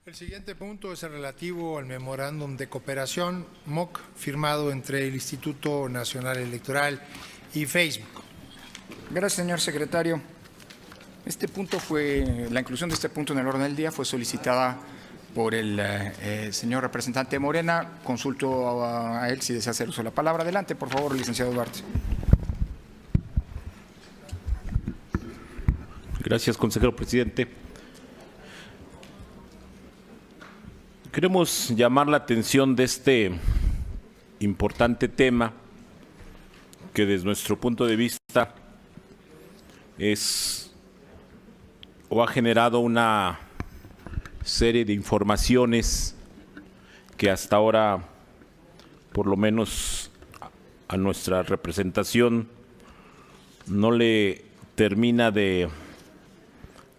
El siguiente punto es el relativo al memorándum de cooperación MOC firmado entre el Instituto Nacional Electoral y Facebook. Gracias, señor secretario. La inclusión de este punto en el orden del día fue solicitada por el señor representante de Morena. Consulto a él si desea hacer uso de la palabra. Adelante, por favor, licenciado Duarte. Gracias, consejero presidente. Queremos llamar la atención de este importante tema que desde nuestro punto de vista ha generado una serie de informaciones que hasta ahora, por lo menos a nuestra representación, no le termina de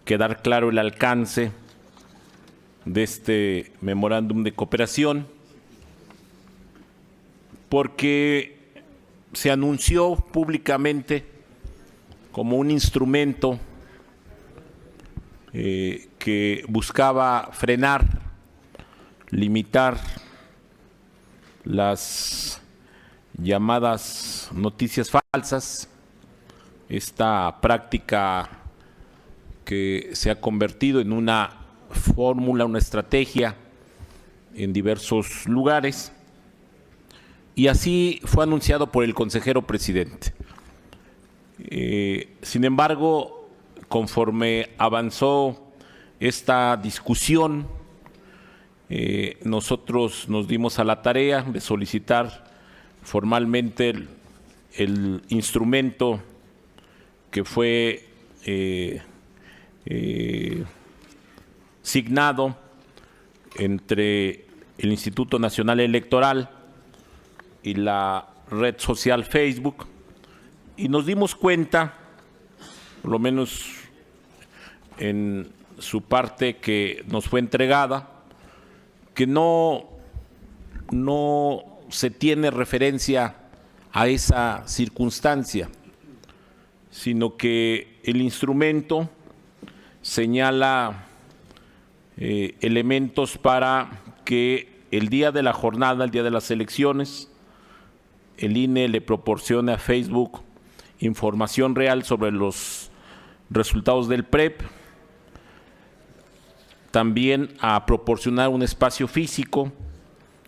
quedar claro el alcance de este memorándum de cooperación, porque se anunció públicamente como un instrumento que buscaba frenar, limitar las llamadas noticias falsas, esta práctica que se ha convertido en una fórmula, una estrategia en diversos lugares, y así fue anunciado por el consejero presidente. Sin embargo, conforme avanzó esta discusión, nosotros nos dimos a la tarea de solicitar formalmente el instrumento que fue signado entre el Instituto Nacional Electoral y la red social Facebook, y nos dimos cuenta, por lo menos en su parte que nos fue entregada, que no se tiene referencia a esa circunstancia, sino que el instrumento señala elementos para que el día de la jornada, el día de las elecciones, el INE le proporcione a Facebook información real sobre los resultados del PREP, también a proporcionar un espacio físico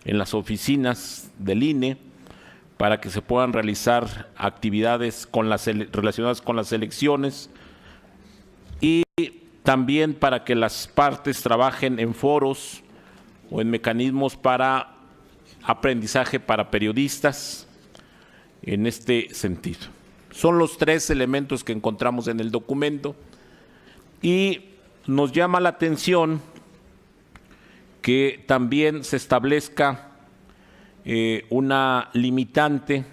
en las oficinas del INE para que se puedan realizar actividades relacionadas con las elecciones, y también para que las partes trabajen en foros o en mecanismos para aprendizaje para periodistas en este sentido. Son los tres elementos que encontramos en el documento, y nos llama la atención que también se establezca una limitante,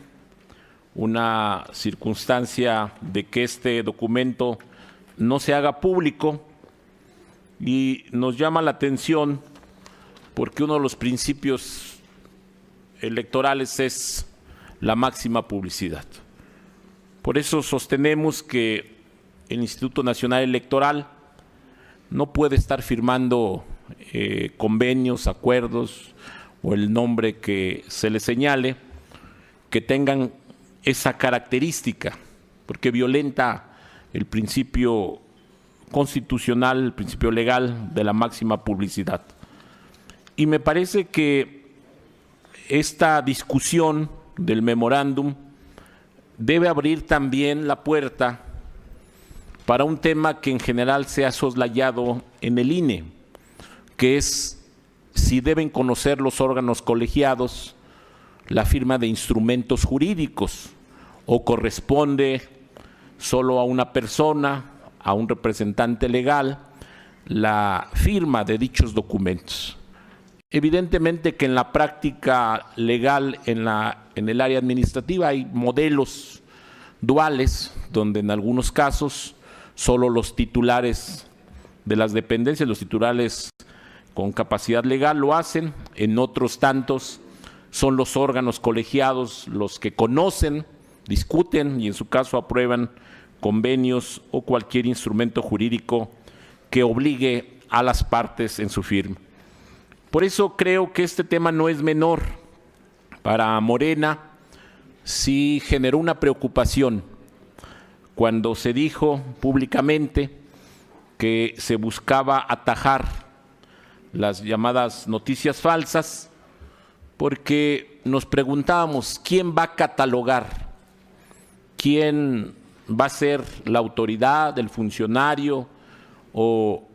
una circunstancia de que este documento no se haga público, y nos llama la atención porque uno de los principios electorales es la máxima publicidad. Por eso sostenemos que el Instituto Nacional Electoral no puede estar firmando convenios, acuerdos o el nombre que se le señale que tengan esa característica, porque violenta el principio constitucional, el principio legal de la máxima publicidad. Y me parece que esta discusión del memorándum debe abrir también la puerta para un tema que en general se ha soslayado en el INE, que es si deben conocer los órganos colegiados la firma de instrumentos jurídicos o corresponde solo a una persona, a un representante legal, la firma de dichos documentos. Evidentemente que en la práctica legal, en el área administrativa, hay modelos duales, donde en algunos casos solo los titulares de las dependencias, los titulares con capacidad legal lo hacen, en otros tantos son los órganos colegiados los que conocen, discuten y en su caso aprueban convenios o cualquier instrumento jurídico que obligue a las partes en su firma. Por eso creo que este tema no es menor. Para Morena sí generó una preocupación cuando se dijo públicamente que se buscaba atajar las llamadas noticias falsas, porque nos preguntábamos quién va a catalogar, quién va a ser la autoridad, el funcionario o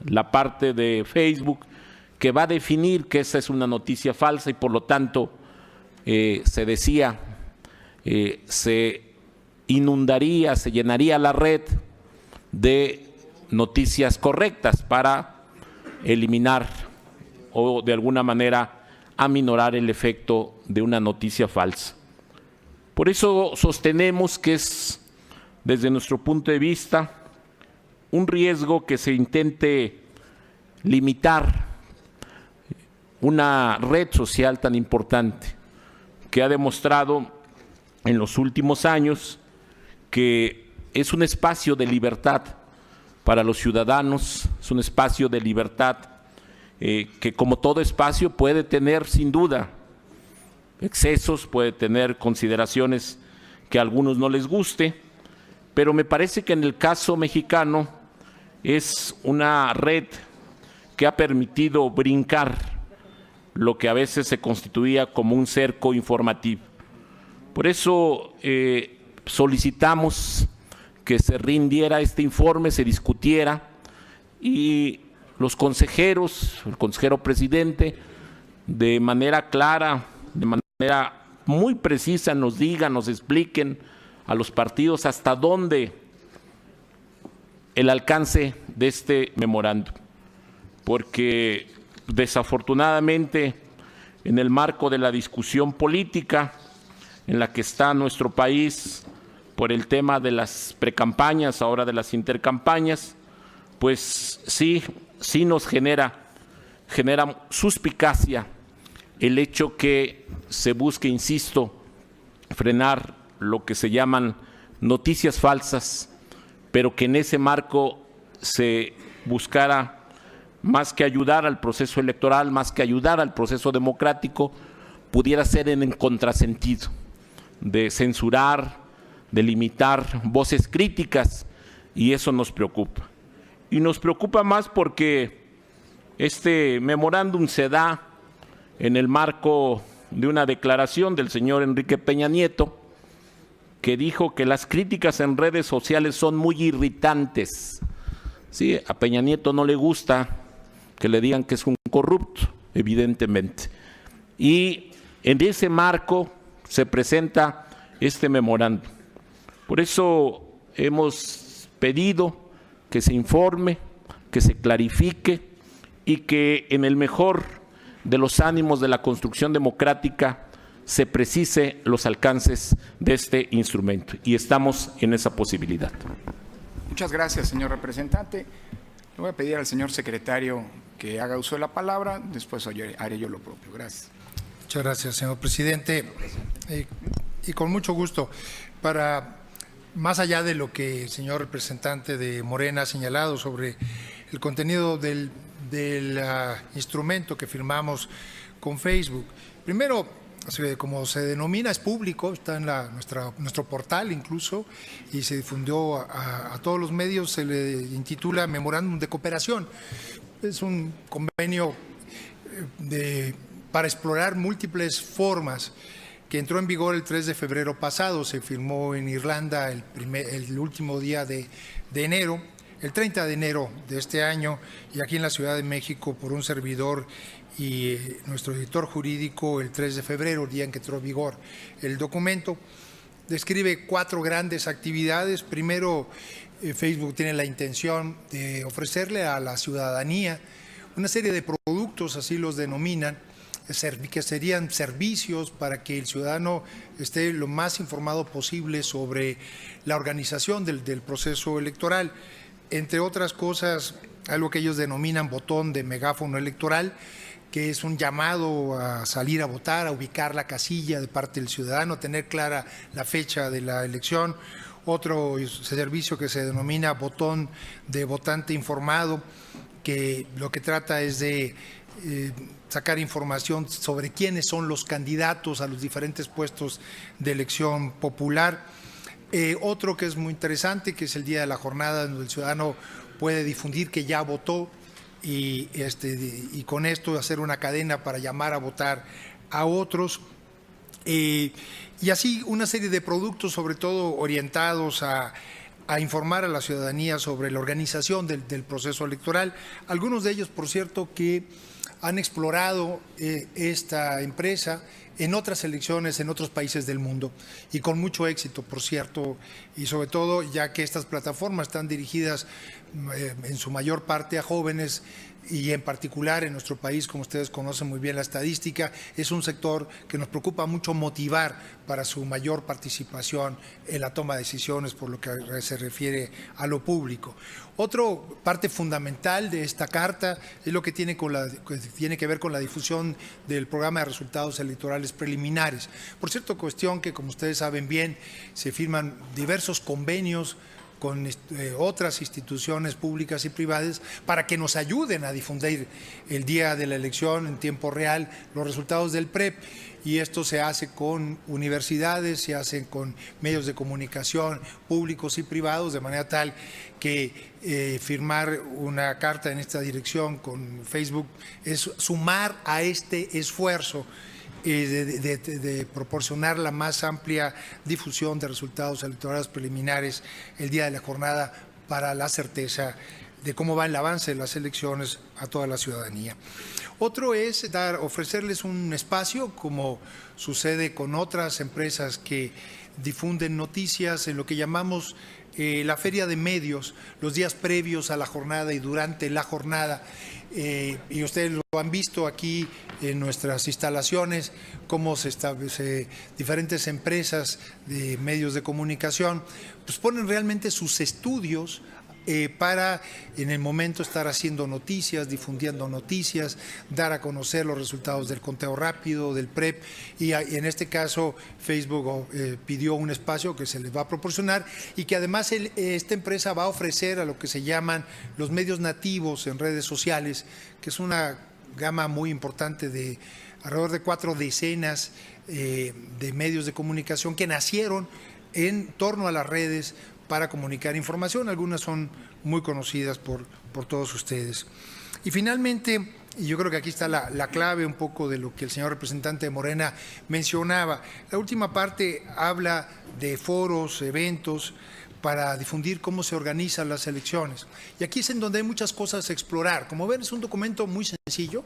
la parte de Facebook que va a definir que esa es una noticia falsa y por lo tanto se decía, se inundaría, se llenaría la red de noticias correctas para eliminar o de alguna manera aminorar el efecto de una noticia falsa. Por eso sostenemos que es, desde nuestro punto de vista, un riesgo que se intente limitar una red social tan importante que ha demostrado en los últimos años que es un espacio de libertad para los ciudadanos, es un espacio de libertad que como todo espacio puede tener sin duda excesos, puede tener consideraciones que a algunos no les guste, pero me parece que en el caso mexicano es una red que ha permitido brincar lo que a veces se constituía como un cerco informativo. Por eso solicitamos que se rindiera este informe, se discutiera y los consejeros, el consejero presidente, de manera clara, de manera muy precisa nos digan, nos expliquen a los partidos hasta dónde el alcance de este memorándum, porque desafortunadamente en el marco de la discusión política en la que está nuestro país por el tema de las precampañas, ahora de las intercampañas, pues sí nos genera suspicacia el hecho que se busque, insisto, frenar lo que se llaman noticias falsas, pero que en ese marco se buscara, más que ayudar al proceso electoral, más que ayudar al proceso democrático, pudiera ser en el contrasentido de censurar, de limitar voces críticas, y eso nos preocupa. Y nos preocupa más porque este memorándum se da en el marco de una declaración del señor Enrique Peña Nieto, que dijo que las críticas en redes sociales son muy irritantes. Sí, a Peña Nieto no le gusta que le digan que es un corrupto, evidentemente. Y en ese marco se presenta este memorándum. Por eso hemos pedido que se informe, que se clarifique y que en el mejor de los ánimos de la construcción democrática se precise los alcances de este instrumento. Y estamos en esa posibilidad. Muchas gracias, señor representante. Le voy a pedir al señor secretario que haga uso de la palabra, después haré yo lo propio. Gracias. Muchas gracias, señor presidente. Y con mucho gusto, para más allá de lo que el señor representante de Morena ha señalado sobre el contenido del instrumento que firmamos con Facebook, primero, como se denomina, es público, está en nuestro portal incluso, y se difundió a todos los medios, se le intitula Memorándum de Cooperación. Es un convenio para explorar múltiples formas que entró en vigor el 3 de febrero pasado, se firmó en Irlanda el último día de enero, el 30 de enero de este año, y aquí en la Ciudad de México por un servidor y nuestro editor jurídico el 3 de febrero, el día en que entró en vigor. El documento describe 4 grandes actividades. Primero, Facebook tiene la intención de ofrecerle a la ciudadanía una serie de productos, así los denominan, que serían servicios para que el ciudadano esté lo más informado posible sobre la organización del proceso electoral. Entre otras cosas, algo que ellos denominan botón de megáfono electoral, que es un llamado a salir a votar, a ubicar la casilla de parte del ciudadano, tener clara la fecha de la elección. Otro servicio que se denomina botón de votante informado, que lo que trata es de sacar información sobre quiénes son los candidatos a los diferentes puestos de elección popular. Otro que es muy interesante, que es el día de la jornada, donde el ciudadano puede difundir que ya votó y con esto hacer una cadena para llamar a votar a otros. Y así una serie de productos, sobre todo orientados a informar a la ciudadanía sobre la organización del proceso electoral. Algunos de ellos, por cierto, que han explorado esta empresa en otras elecciones en otros países del mundo y con mucho éxito, por cierto, y sobre todo ya que estas plataformas están dirigidas en su mayor parte a jóvenes y en particular en nuestro país, como ustedes conocen muy bien la estadística, es un sector que nos preocupa mucho motivar para su mayor participación en la toma de decisiones por lo que se refiere a lo público. Otra parte fundamental de esta carta es lo que tiene que ver con la difusión del programa de resultados electorales preliminares. Por cierto, cuestión que, como ustedes saben bien, se firman diversos convenios con otras instituciones públicas y privadas para que nos ayuden a difundir el día de la elección en tiempo real los resultados del PREP. Y esto se hace con universidades, se hace con medios de comunicación públicos y privados, de manera tal que firmar una carta en esta dirección con Facebook es sumar a este esfuerzo de proporcionar la más amplia difusión de resultados electorales preliminares el día de la jornada para la certeza de cómo va el avance de las elecciones a toda la ciudadanía. Otro es ofrecerles un espacio, como sucede con otras empresas que difunden noticias en lo que llamamos la feria de medios, los días previos a la jornada y durante la jornada. Y ustedes lo han visto aquí en nuestras instalaciones, cómo se establece diferentes empresas de medios de comunicación, pues ponen realmente sus estudios para en el momento estar haciendo noticias, difundiendo noticias, dar a conocer los resultados del conteo rápido, del PREP, y en este caso Facebook pidió un espacio que se les va a proporcionar y que además esta empresa va a ofrecer a lo que se llaman los medios nativos en redes sociales, que es una gama muy importante de alrededor de 4 decenas de medios de comunicación que nacieron en torno a las redes para comunicar información. Algunas son muy conocidas por todos ustedes. Y finalmente, y yo creo que aquí está la clave un poco de lo que el señor representante de Morena mencionaba, la última parte habla de foros, eventos, para difundir cómo se organizan las elecciones. Y aquí es en donde hay muchas cosas a explorar. Como ven, es un documento muy sencillo,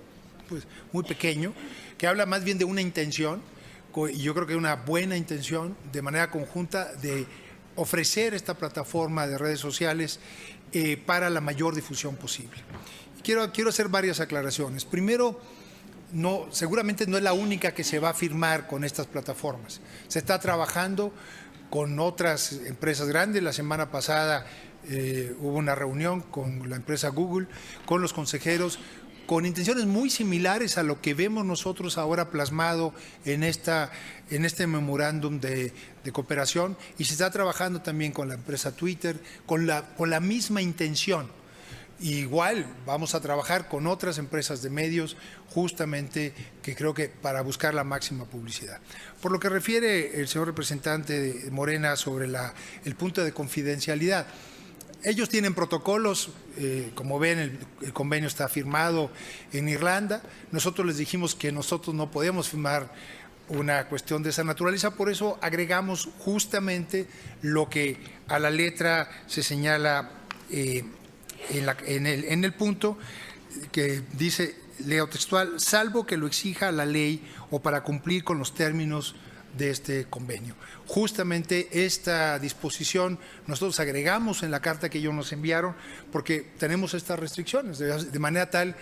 pues muy pequeño, que habla más bien de una intención, y yo creo que una buena intención, de manera conjunta, de ofrecer esta plataforma de redes sociales para la mayor difusión posible. Quiero hacer varias aclaraciones. Primero, seguramente no es la única que se va a firmar con estas plataformas. Se está trabajando con otras empresas grandes. La semana pasada hubo una reunión con la empresa Google, con los consejeros, con intenciones muy similares a lo que vemos nosotros ahora plasmado en este memorándum de cooperación, y se está trabajando también con la empresa Twitter con la misma intención. Igual vamos a trabajar con otras empresas de medios, justamente que creo que para buscar la máxima publicidad. Por lo que refiere el señor representante de Morena sobre el punto de confidencialidad, ellos tienen protocolos, como ven, el convenio está firmado en Irlanda. Nosotros les dijimos que nosotros no podemos firmar una cuestión de esa naturaleza, por eso agregamos justamente lo que a la letra se señala en el punto que dice, leo textual, salvo que lo exija la ley o para cumplir con los términos de este convenio. Justamente esta disposición nosotros agregamos en la carta que ellos nos enviaron porque tenemos estas restricciones, de manera tal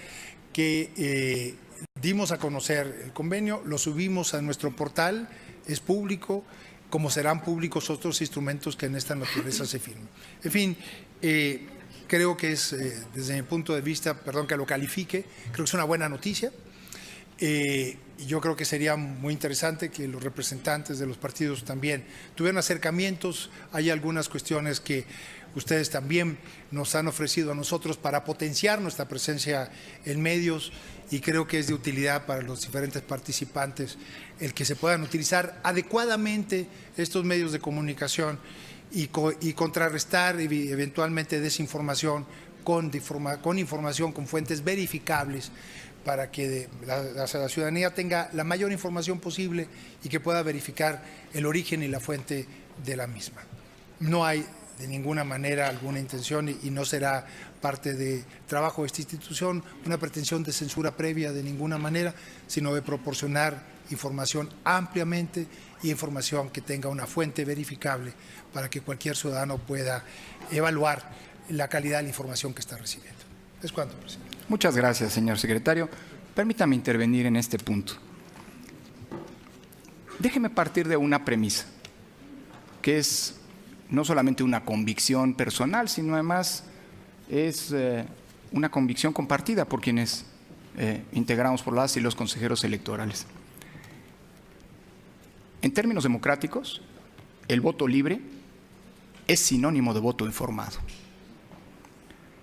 que dimos a conocer el convenio, lo subimos a nuestro portal, es público, como serán públicos otros instrumentos que en esta naturaleza se firmen. En fin, creo que es, desde mi punto de vista, perdón que lo califique, creo que es una buena noticia. Yo creo que sería muy interesante que los representantes de los partidos también tuvieran acercamientos. Hay algunas cuestiones que Ustedes también nos han ofrecido a nosotros para potenciar nuestra presencia en medios, y creo que es de utilidad para los diferentes participantes el que se puedan utilizar adecuadamente estos medios de comunicación y contrarrestar eventualmente desinformación con información, con fuentes verificables, para que la ciudadanía tenga la mayor información posible y que pueda verificar el origen y la fuente de la misma. No hay de ninguna manera alguna intención, y no será parte de trabajo de esta institución una pretensión de censura previa de ninguna manera, sino de proporcionar información ampliamente y información que tenga una fuente verificable para que cualquier ciudadano pueda evaluar la calidad de la información que está recibiendo. Es cuanto, presidente. Muchas gracias, señor secretario. Permítame intervenir en este punto. Déjeme partir de una premisa, que es no solamente una convicción personal, sino además es una convicción compartida por quienes integramos por las y los consejeros electorales. En términos democráticos, el voto libre es sinónimo de voto informado.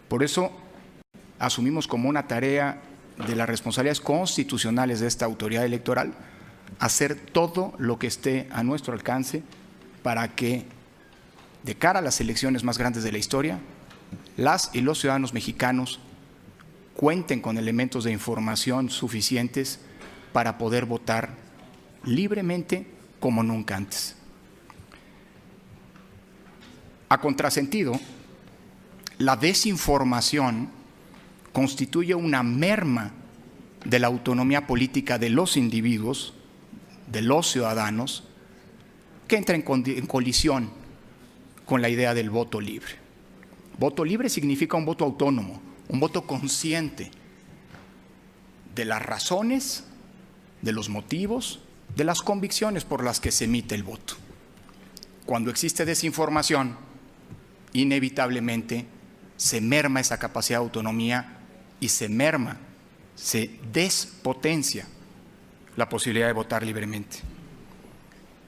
Por eso asumimos como una tarea de las responsabilidades constitucionales de esta autoridad electoral hacer todo lo que esté a nuestro alcance para que, de cara a las elecciones más grandes de la historia, las y los ciudadanos mexicanos cuenten con elementos de información suficientes para poder votar libremente como nunca antes. A contrasentido, la desinformación constituye una merma de la autonomía política de los individuos, de los ciudadanos, que entra en colisión con la idea del voto libre. Voto libre significa un voto autónomo, un voto consciente de las razones, de los motivos, de las convicciones por las que se emite el voto. Cuando existe desinformación, inevitablemente se merma esa capacidad de autonomía y se despotencia la posibilidad de votar libremente.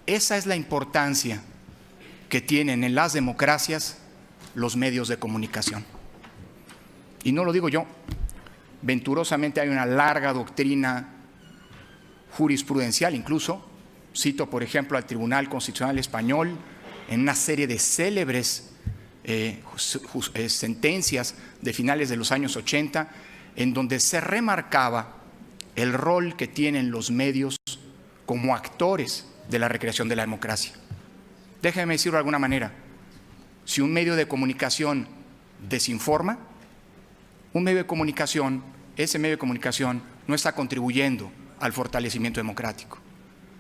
Esa es la importancia que tienen en las democracias los medios de comunicación. Y no lo digo yo, venturosamente hay una larga doctrina jurisprudencial, incluso, cito por ejemplo al Tribunal Constitucional Español, en una serie de célebres sentencias de finales de los años 80, en donde se remarcaba el rol que tienen los medios como actores de la recreación de la democracia. Déjenme decirlo de alguna manera, si un medio de comunicación desinforma, ese medio de comunicación no está contribuyendo al fortalecimiento democrático.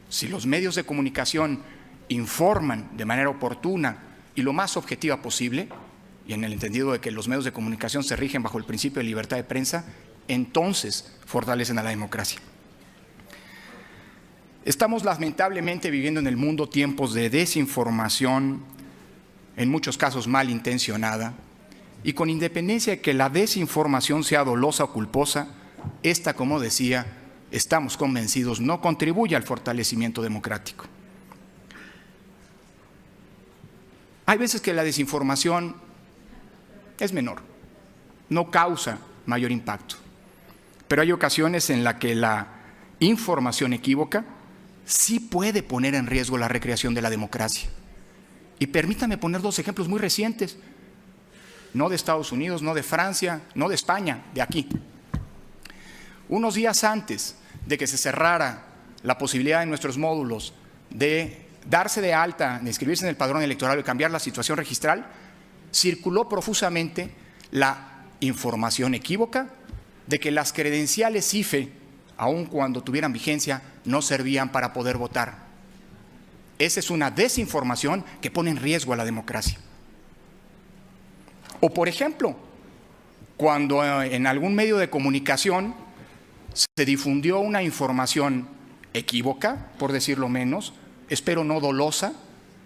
Si los medios de comunicación informan de manera oportuna y lo más objetiva posible, y en el entendido de que los medios de comunicación se rigen bajo el principio de libertad de prensa, entonces fortalecen a la democracia. Estamos lamentablemente viviendo en el mundo tiempos de desinformación, en muchos casos malintencionada, y con independencia de que la desinformación sea dolosa o culposa, esta, como decía, estamos convencidos, no contribuye al fortalecimiento democrático. Hay veces que la desinformación es menor, no causa mayor impacto, pero hay ocasiones en las que la información equívoca sí puede poner en riesgo la recreación de la democracia. Y permítame poner dos ejemplos muy recientes, no de Estados Unidos, no de Francia, no de España, de aquí. Unos días antes de que se cerrara la posibilidad en nuestros módulos de darse de alta, de inscribirse en el padrón electoral y cambiar la situación registral, circuló profusamente la información equívoca de que las credenciales IFE, aun cuando tuvieran vigencia, no servían para poder votar. Esa es una desinformación que pone en riesgo a la democracia. O, por ejemplo, cuando en algún medio de comunicación se difundió una información equívoca, por decirlo menos, espero no dolosa,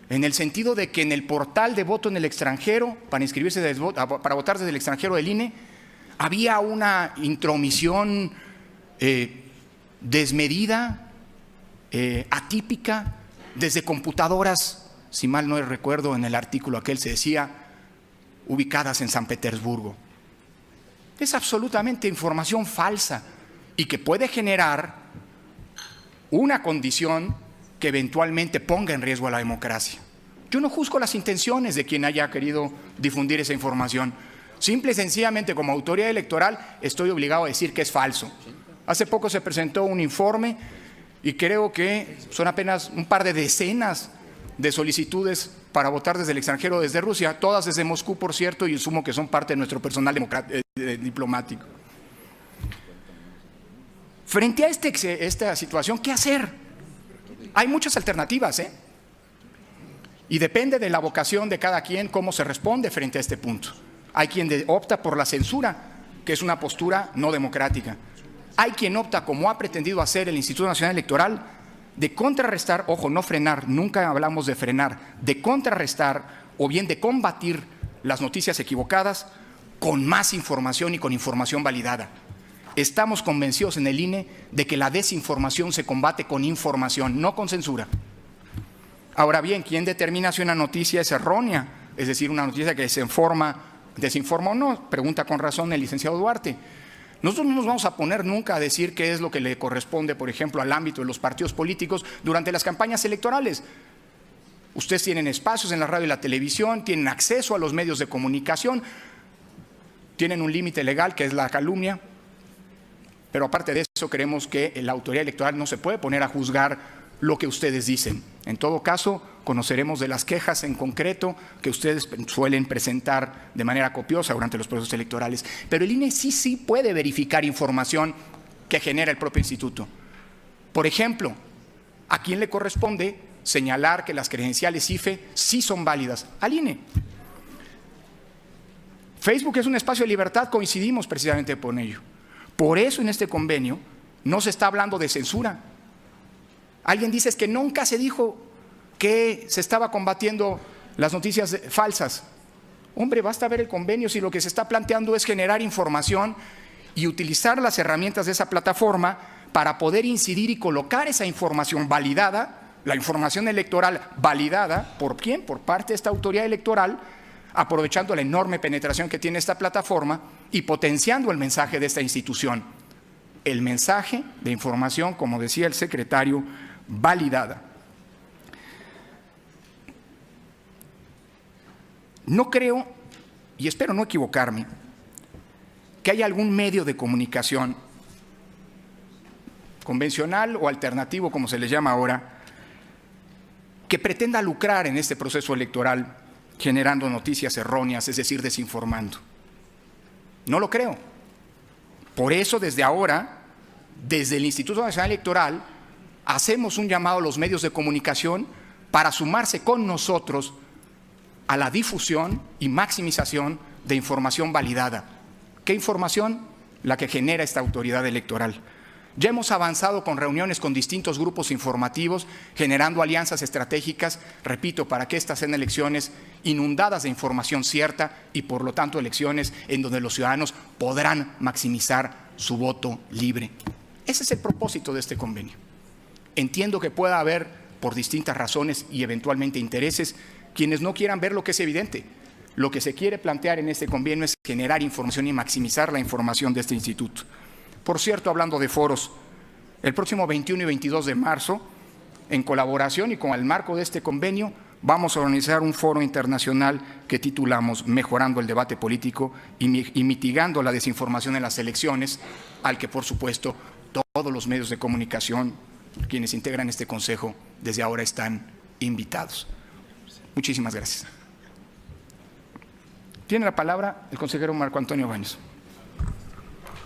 en el sentido de que en el portal de voto en el extranjero, para votar desde el extranjero del INE, había una intromisión desmedida, atípica, desde computadoras, si mal no recuerdo, en el artículo aquel se decía, ubicadas en San Petersburgo. Es absolutamente información falsa y que puede generar una condición que eventualmente ponga en riesgo a la democracia. Yo no juzgo las intenciones de quien haya querido difundir esa información. Simple y sencillamente, como autoridad electoral, estoy obligado a decir que es falso. Hace poco se presentó un informe y creo que son apenas un par de decenas de solicitudes para votar desde el extranjero, desde Rusia, todas desde Moscú, por cierto, y asumo que son parte de nuestro personal diplomático. Frente a esta situación, ¿qué hacer? Hay muchas alternativas, y depende de la vocación de cada quien cómo se responde frente a este punto. Hay quien opta por la censura, que es una postura no democrática. Hay quien opta, como ha pretendido hacer el Instituto Nacional Electoral, de contrarrestar, ojo, no frenar, nunca hablamos de frenar, de contrarrestar o bien de combatir las noticias equivocadas con más información y con información validada. Estamos convencidos en el INE de que la desinformación se combate con información, no con censura. Ahora bien, ¿quién determina si una noticia es errónea? Es decir, una noticia que desinforma o no, pregunta con razón el licenciado Duarte. Nosotros no nos vamos a poner nunca a decir qué es lo que le corresponde, por ejemplo, al ámbito de los partidos políticos durante las campañas electorales. Ustedes tienen espacios en la radio y la televisión, tienen acceso a los medios de comunicación, tienen un límite legal que es la calumnia, pero aparte de eso creemos que la autoridad electoral no se puede poner a juzgar lo que ustedes dicen. En todo caso, conoceremos de las quejas en concreto que ustedes suelen presentar de manera copiosa durante los procesos electorales. Pero el INE sí puede verificar información que genera el propio instituto. Por ejemplo, ¿a quién le corresponde señalar que las credenciales IFE sí son válidas? Al INE. Facebook es un espacio de libertad, coincidimos precisamente por ello. Por eso en este convenio no se está hablando de censura. Alguien dice es que nunca se dijo que se estaba combatiendo las noticias falsas. Hombre, basta ver el convenio si lo que se está planteando es generar información y utilizar las herramientas de esa plataforma para poder incidir y colocar esa información validada, la información electoral validada, ¿por quién? Por parte de esta autoridad electoral, aprovechando la enorme penetración que tiene esta plataforma y potenciando el mensaje de esta institución. El mensaje de información, como decía el secretario, validada. No creo, y espero no equivocarme, que haya algún medio de comunicación convencional o alternativo, como se le llama ahora, que pretenda lucrar en este proceso electoral generando noticias erróneas, es decir, desinformando. No lo creo. Por eso, desde ahora, desde el Instituto Nacional Electoral, hacemos un llamado a los medios de comunicación para sumarse con nosotros a la difusión y maximización de información validada. ¿Qué información? La que genera esta autoridad electoral. Ya hemos avanzado con reuniones con distintos grupos informativos, generando alianzas estratégicas, repito, para que estas sean elecciones inundadas de información cierta y, por lo tanto, elecciones en donde los ciudadanos podrán maximizar su voto libre. Ese es el propósito de este convenio. Entiendo que pueda haber, por distintas razones y eventualmente intereses, quienes no quieran ver lo que es evidente. Lo que se quiere plantear en este convenio es generar información y maximizar la información de este instituto. Por cierto, hablando de foros, el próximo 21 y 22 de marzo, en colaboración y con el marco de este convenio, vamos a organizar un foro internacional que titulamos Mejorando el debate político y mitigando la desinformación en las elecciones, al que, por supuesto, todos los medios de comunicación, quienes integran este consejo, desde ahora están invitados. Muchísimas gracias. Tiene la palabra el consejero Marco Antonio Baños.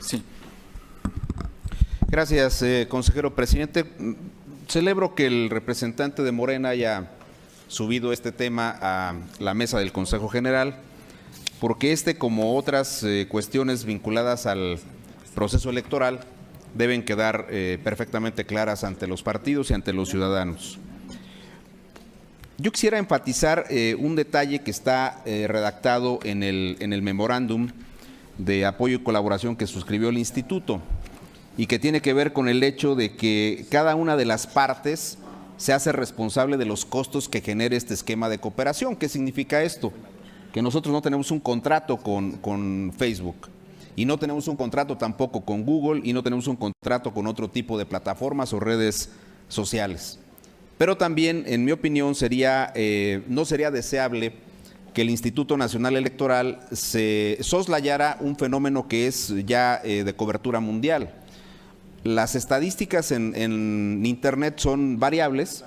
Sí. Gracias, consejero presidente. Celebro que el representante de Morena haya subido este tema a la mesa del Consejo General, porque como otras cuestiones vinculadas al proceso electoral, deben quedar perfectamente claras ante los partidos y ante los ciudadanos. Yo quisiera enfatizar un detalle que está redactado en el memorándum de apoyo y colaboración que suscribió el Instituto y que tiene que ver con el hecho de que cada una de las partes se hace responsable de los costos que genere este esquema de cooperación. ¿Qué significa esto? que nosotros no tenemos un contrato con Facebook y no tenemos un contrato tampoco con Google y no tenemos un contrato con otro tipo de plataformas o redes sociales. Pero también, en mi opinión, no sería deseable que el Instituto Nacional Electoral se soslayara un fenómeno que es ya de cobertura mundial. Las estadísticas en Internet son variables,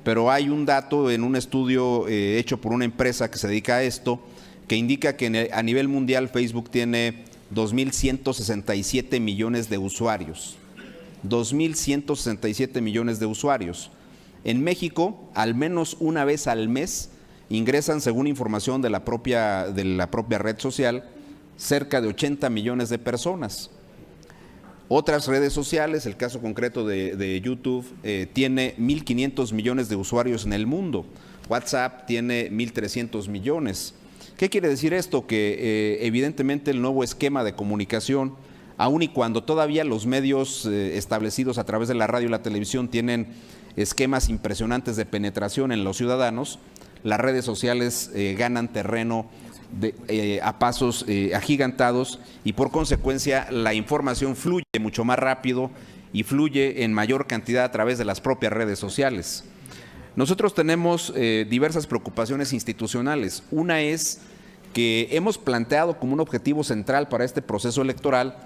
pero hay un dato en un estudio hecho por una empresa que se dedica a esto, que indica que a nivel mundial Facebook tiene 2.167 millones de usuarios. 2.167 millones de usuarios. En México, al menos una vez al mes, ingresan, según información de la propia red social, cerca de 80 millones de personas. Otras redes sociales, el caso concreto de YouTube, tiene 1.500 millones de usuarios en el mundo. WhatsApp tiene 1.300 millones. ¿Qué quiere decir esto? Que evidentemente el nuevo esquema de comunicación, aun y cuando todavía los medios establecidos a través de la radio y la televisión tienen esquemas impresionantes de penetración en los ciudadanos, las redes sociales ganan terreno a pasos agigantados y por consecuencia la información fluye mucho más rápido y fluye en mayor cantidad a través de las propias redes sociales. Nosotros tenemos diversas preocupaciones institucionales. Una es que hemos planteado como un objetivo central para este proceso electoral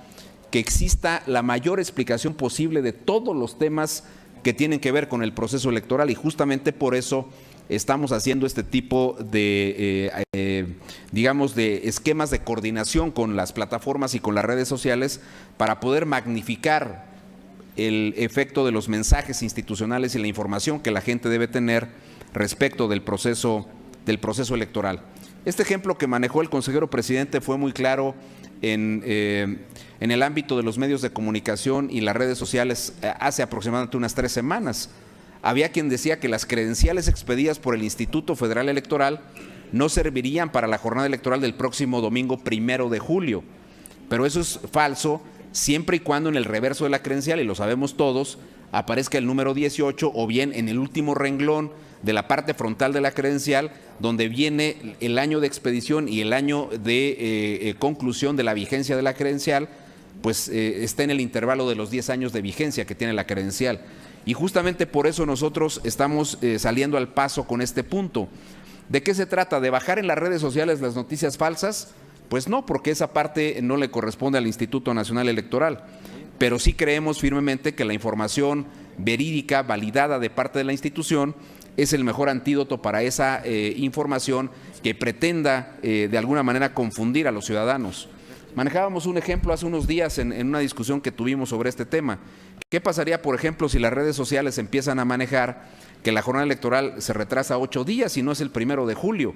que exista la mayor explicación posible de todos los temas que tienen que ver con el proceso electoral y justamente por eso estamos haciendo este tipo de, digamos, de esquemas de coordinación con las plataformas y con las redes sociales para poder magnificar el efecto de los mensajes institucionales y la información que la gente debe tener respecto del proceso electoral. Este ejemplo que manejó el consejero presidente fue muy claro en el ámbito de los medios de comunicación y las redes sociales hace aproximadamente unas 3 semanas. Había quien decía que las credenciales expedidas por el Instituto Federal Electoral no servirían para la jornada electoral del próximo domingo 1 de julio, pero eso es falso siempre y cuando en el reverso de la credencial, y lo sabemos todos, aparezca el número 18 o bien en el último renglón de la parte frontal de la credencial donde viene el año de expedición y el año de conclusión de la vigencia de la credencial, pues está en el intervalo de los 10 años de vigencia que tiene la credencial. Y justamente por eso nosotros estamos saliendo al paso con este punto. ¿De qué se trata? ¿De bajar en las redes sociales las noticias falsas? Pues no, porque esa parte no le corresponde al Instituto Nacional Electoral. Pero sí creemos firmemente que la información verídica, validada de parte de la institución, es el mejor antídoto para esa información que pretenda de alguna manera confundir a los ciudadanos. Manejábamos un ejemplo hace unos días en una discusión que tuvimos sobre este tema. ¿Qué pasaría, por ejemplo, si las redes sociales empiezan a manejar que la jornada electoral se retrasa 8 días y no es el 1 de julio?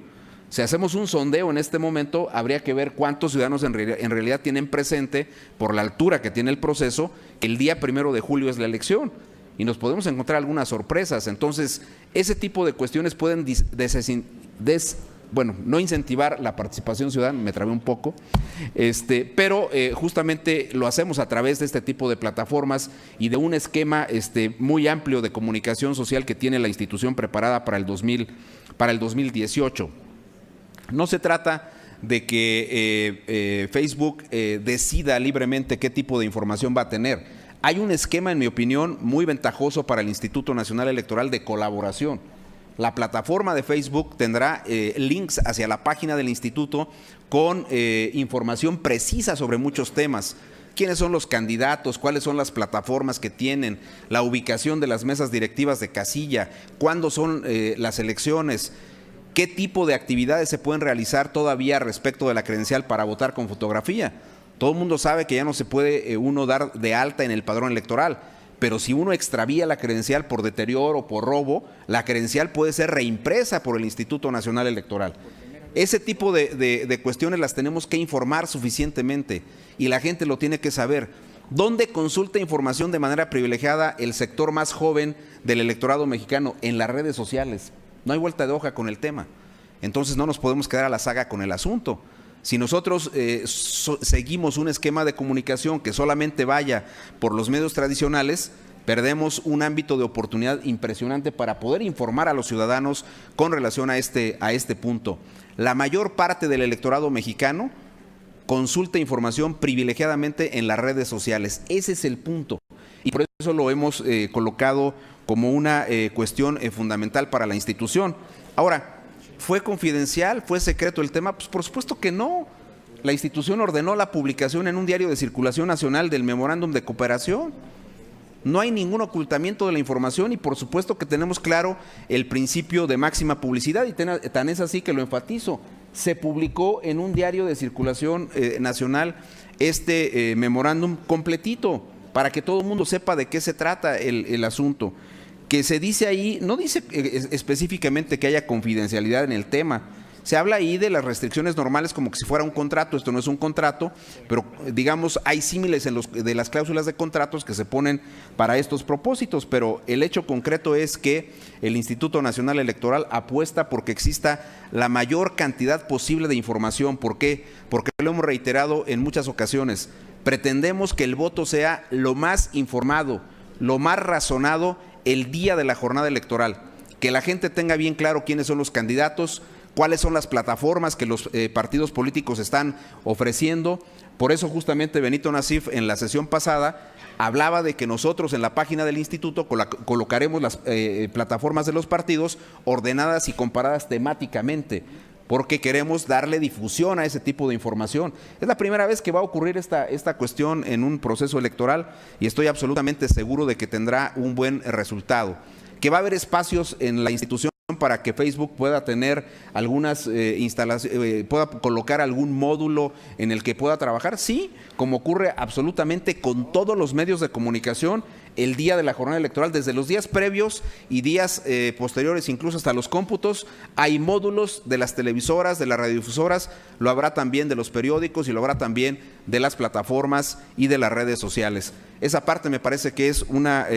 Si hacemos un sondeo en este momento, habría que ver cuántos ciudadanos en realidad tienen presente, por la altura que tiene el proceso, el día 1 de julio es la elección. Y nos podemos encontrar algunas sorpresas. Entonces, ese tipo de cuestiones pueden no incentivar la participación ciudadana, me trabé un poco, pero justamente lo hacemos a través de este tipo de plataformas y de un esquema muy amplio de comunicación social que tiene la institución preparada para el 2018. No se trata de que Facebook decida libremente qué tipo de información va a tener. Hay un esquema, en mi opinión, muy ventajoso para el Instituto Nacional Electoral de colaboración. La plataforma de Facebook tendrá links hacia la página del instituto con información precisa sobre muchos temas. ¿Quiénes son los candidatos? ¿Cuáles son las plataformas que tienen? La ubicación de las mesas directivas de casilla. ¿Cuándo son las elecciones? ¿Qué tipo de actividades se pueden realizar todavía respecto de la credencial para votar con fotografía? Todo el mundo sabe que ya no se puede uno dar de alta en el padrón electoral, pero si uno extravía la credencial por deterioro o por robo, la credencial puede ser reimpresa por el Instituto Nacional Electoral. Ese tipo de cuestiones las tenemos que informar suficientemente y la gente lo tiene que saber. ¿Dónde consulta información de manera privilegiada el sector más joven del electorado mexicano? En las redes sociales. No hay vuelta de hoja con el tema. Entonces no nos podemos quedar a la saga con el asunto. Si nosotros seguimos un esquema de comunicación que solamente vaya por los medios tradicionales, perdemos un ámbito de oportunidad impresionante para poder informar a los ciudadanos con relación a este punto. La mayor parte del electorado mexicano consulta información privilegiadamente en las redes sociales. Ese es el punto. Y por eso lo hemos colocado como una cuestión fundamental para la institución. Ahora, ¿fue confidencial? ¿Fue secreto el tema? Pues por supuesto que no. La institución ordenó la publicación en un diario de circulación nacional del memorándum de cooperación. No hay ningún ocultamiento de la información y por supuesto que tenemos claro el principio de máxima publicidad y tan es así que lo enfatizo. Se publicó en un diario de circulación nacional este memorándum completito para que todo el mundo sepa de qué se trata el asunto. Que se dice ahí, no dice específicamente que haya confidencialidad en el tema. Se habla ahí de las restricciones normales como que si fuera un contrato. Esto no es un contrato, pero digamos hay símiles de las cláusulas de contratos que se ponen para estos propósitos, pero el hecho concreto es que el Instituto Nacional Electoral apuesta porque exista la mayor cantidad posible de información. ¿Por qué? Porque lo hemos reiterado en muchas ocasiones. Pretendemos que el voto sea lo más informado, lo más razonado el día de la jornada electoral, que la gente tenga bien claro quiénes son los candidatos, cuáles son las plataformas que los partidos políticos están ofreciendo. Por eso justamente Benito Nasif en la sesión pasada hablaba de que nosotros en la página del instituto colocaremos las plataformas de los partidos ordenadas y comparadas temáticamente, porque queremos darle difusión a ese tipo de información. Es la primera vez que va a ocurrir esta cuestión en un proceso electoral y estoy absolutamente seguro de que tendrá un buen resultado. Que va a haber espacios en la institución para que Facebook pueda tener algunas instalaciones, pueda colocar algún módulo en el que pueda trabajar, sí, como ocurre absolutamente con todos los medios de comunicación el día de la jornada electoral, desde los días previos y días posteriores, incluso hasta los cómputos, hay módulos de las televisoras, de las radiodifusoras, lo habrá también de los periódicos y lo habrá también de las plataformas y de las redes sociales. Esa parte me parece que es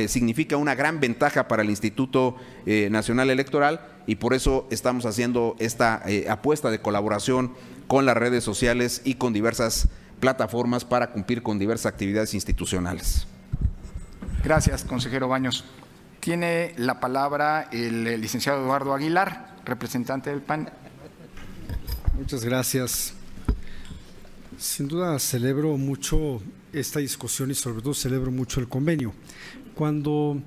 significa una gran ventaja para el Instituto Nacional Electoral y por eso estamos haciendo esta apuesta de colaboración con las redes sociales y con diversas plataformas para cumplir con diversas actividades institucionales. Gracias, consejero Baños. Tiene la palabra el licenciado Eduardo Aguilar, representante del PAN. Muchas gracias. Sin duda celebro mucho esta discusión y sobre todo celebro mucho el convenio. Cuando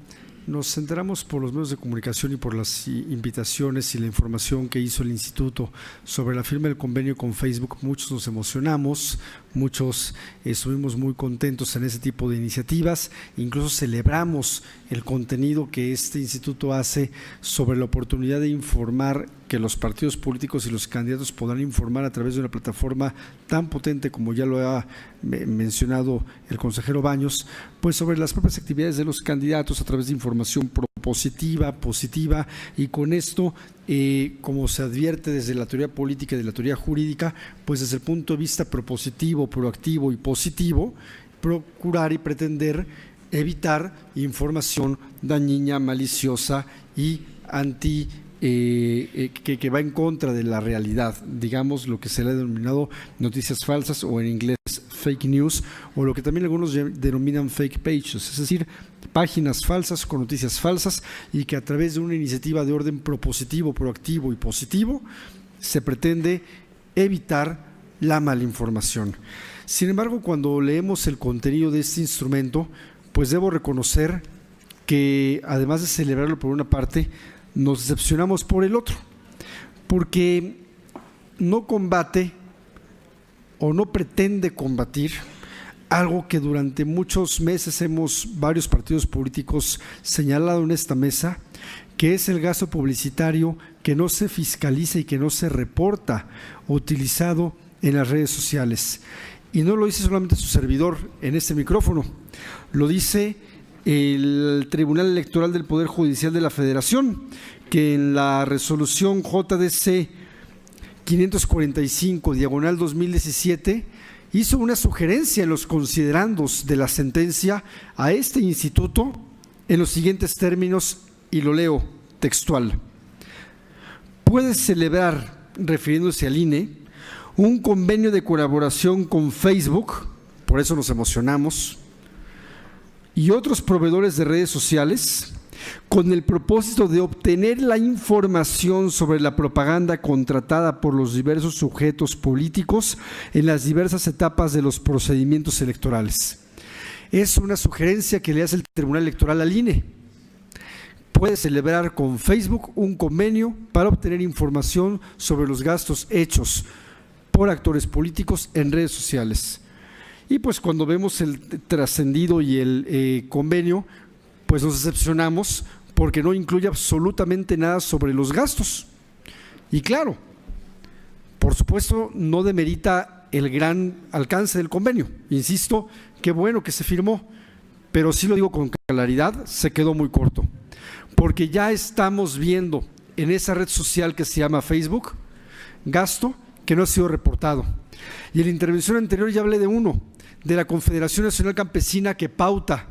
nos enteramos por los medios de comunicación y por las invitaciones y la información que hizo el instituto sobre la firma del convenio con Facebook, muchos nos emocionamos, muchos estuvimos muy contentos en ese tipo de iniciativas, incluso celebramos el contenido que este instituto hace sobre la oportunidad de informar, que los partidos políticos y los candidatos podrán informar a través de una plataforma tan potente como ya lo ha mencionado el consejero Baños, pues sobre las propias actividades de los candidatos a través de información positiva, y con esto, como se advierte desde la teoría política y de la teoría jurídica, pues desde el punto de vista propositivo, proactivo y positivo, procurar y pretender evitar información dañina, maliciosa y que va en contra de la realidad, digamos lo que se le ha denominado noticias falsas o en inglés fake news, o lo que también algunos denominan fake pages, es decir, páginas falsas con noticias falsas y que a través de una iniciativa de orden propositivo, proactivo y positivo se pretende evitar la malinformación. Sin embargo, cuando leemos el contenido de este instrumento, pues debo reconocer que además de celebrarlo por una parte, nos decepcionamos por el otro, porque no combate o no pretende combatir algo que durante muchos meses varios partidos políticos señalado en esta mesa, que es el gasto publicitario que no se fiscaliza y que no se reporta utilizado en las redes sociales. Y no lo dice solamente su servidor en este micrófono, lo dice el Tribunal Electoral del Poder Judicial de la Federación, que en la resolución JDC 545/2017 hizo una sugerencia en los considerandos de la sentencia a este instituto en los siguientes términos, y lo leo textual: puede celebrar, refiriéndose al INE, un convenio de colaboración con Facebook, por eso nos emocionamos, y otros proveedores de redes sociales con el propósito de obtener la información sobre la propaganda contratada por los diversos sujetos políticos en las diversas etapas de los procedimientos electorales. Es una sugerencia que le hace el Tribunal Electoral al INE. Puede celebrar con Facebook un convenio para obtener información sobre los gastos hechos por actores políticos en redes sociales. Y pues cuando vemos el trascendido y el convenio, pues nos decepcionamos porque no incluye absolutamente nada sobre los gastos. Y claro, por supuesto, no demerita el gran alcance del convenio. Insisto, qué bueno que se firmó, pero sí lo digo con claridad, se quedó muy corto. Porque ya estamos viendo en esa red social que se llama Facebook, gasto que no ha sido reportado. Y en la intervención anterior ya hablé de uno, de la Confederación Nacional Campesina, que pauta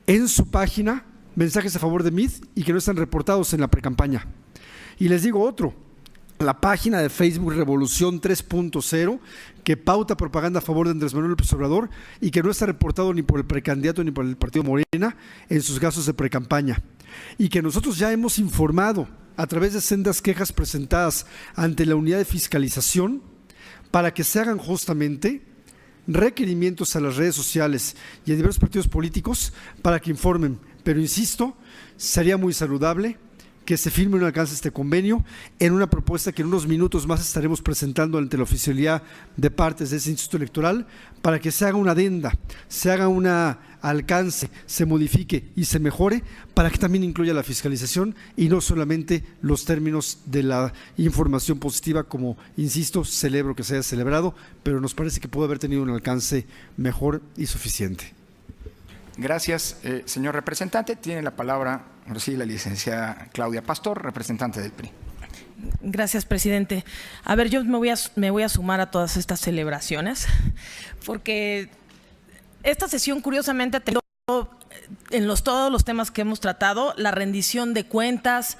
en su página mensajes a favor de MID y que no están reportados en la precampaña. Y les digo otro, la página de Facebook Revolución 3.0, que pauta propaganda a favor de Andrés Manuel López Obrador y que no está reportado ni por el precandidato ni por el partido Morena en sus gastos de precampaña. Y que nosotros ya hemos informado a través de sendas quejas presentadas ante la unidad de fiscalización para que se hagan justamente requerimientos a las redes sociales y a diversos partidos políticos para que informen. Pero insisto, sería muy saludable que se firme un alcance este convenio en una propuesta que en unos minutos más estaremos presentando ante la oficialidad de partes de ese Instituto Electoral para que se haga una adenda, se haga un alcance, se modifique y se mejore para que también incluya la fiscalización y no solamente los términos de la información positiva, como insisto, celebro que se haya celebrado, pero nos parece que pudo haber tenido un alcance mejor y suficiente. Gracias, señor representante. Tiene la palabra, ahora sí, la licenciada Claudia Pastor, representante del PRI. Gracias, presidente. A ver, yo me voy a sumar a todas estas celebraciones, porque esta sesión, curiosamente, ha tenido en todos los temas que hemos tratado, la rendición de cuentas,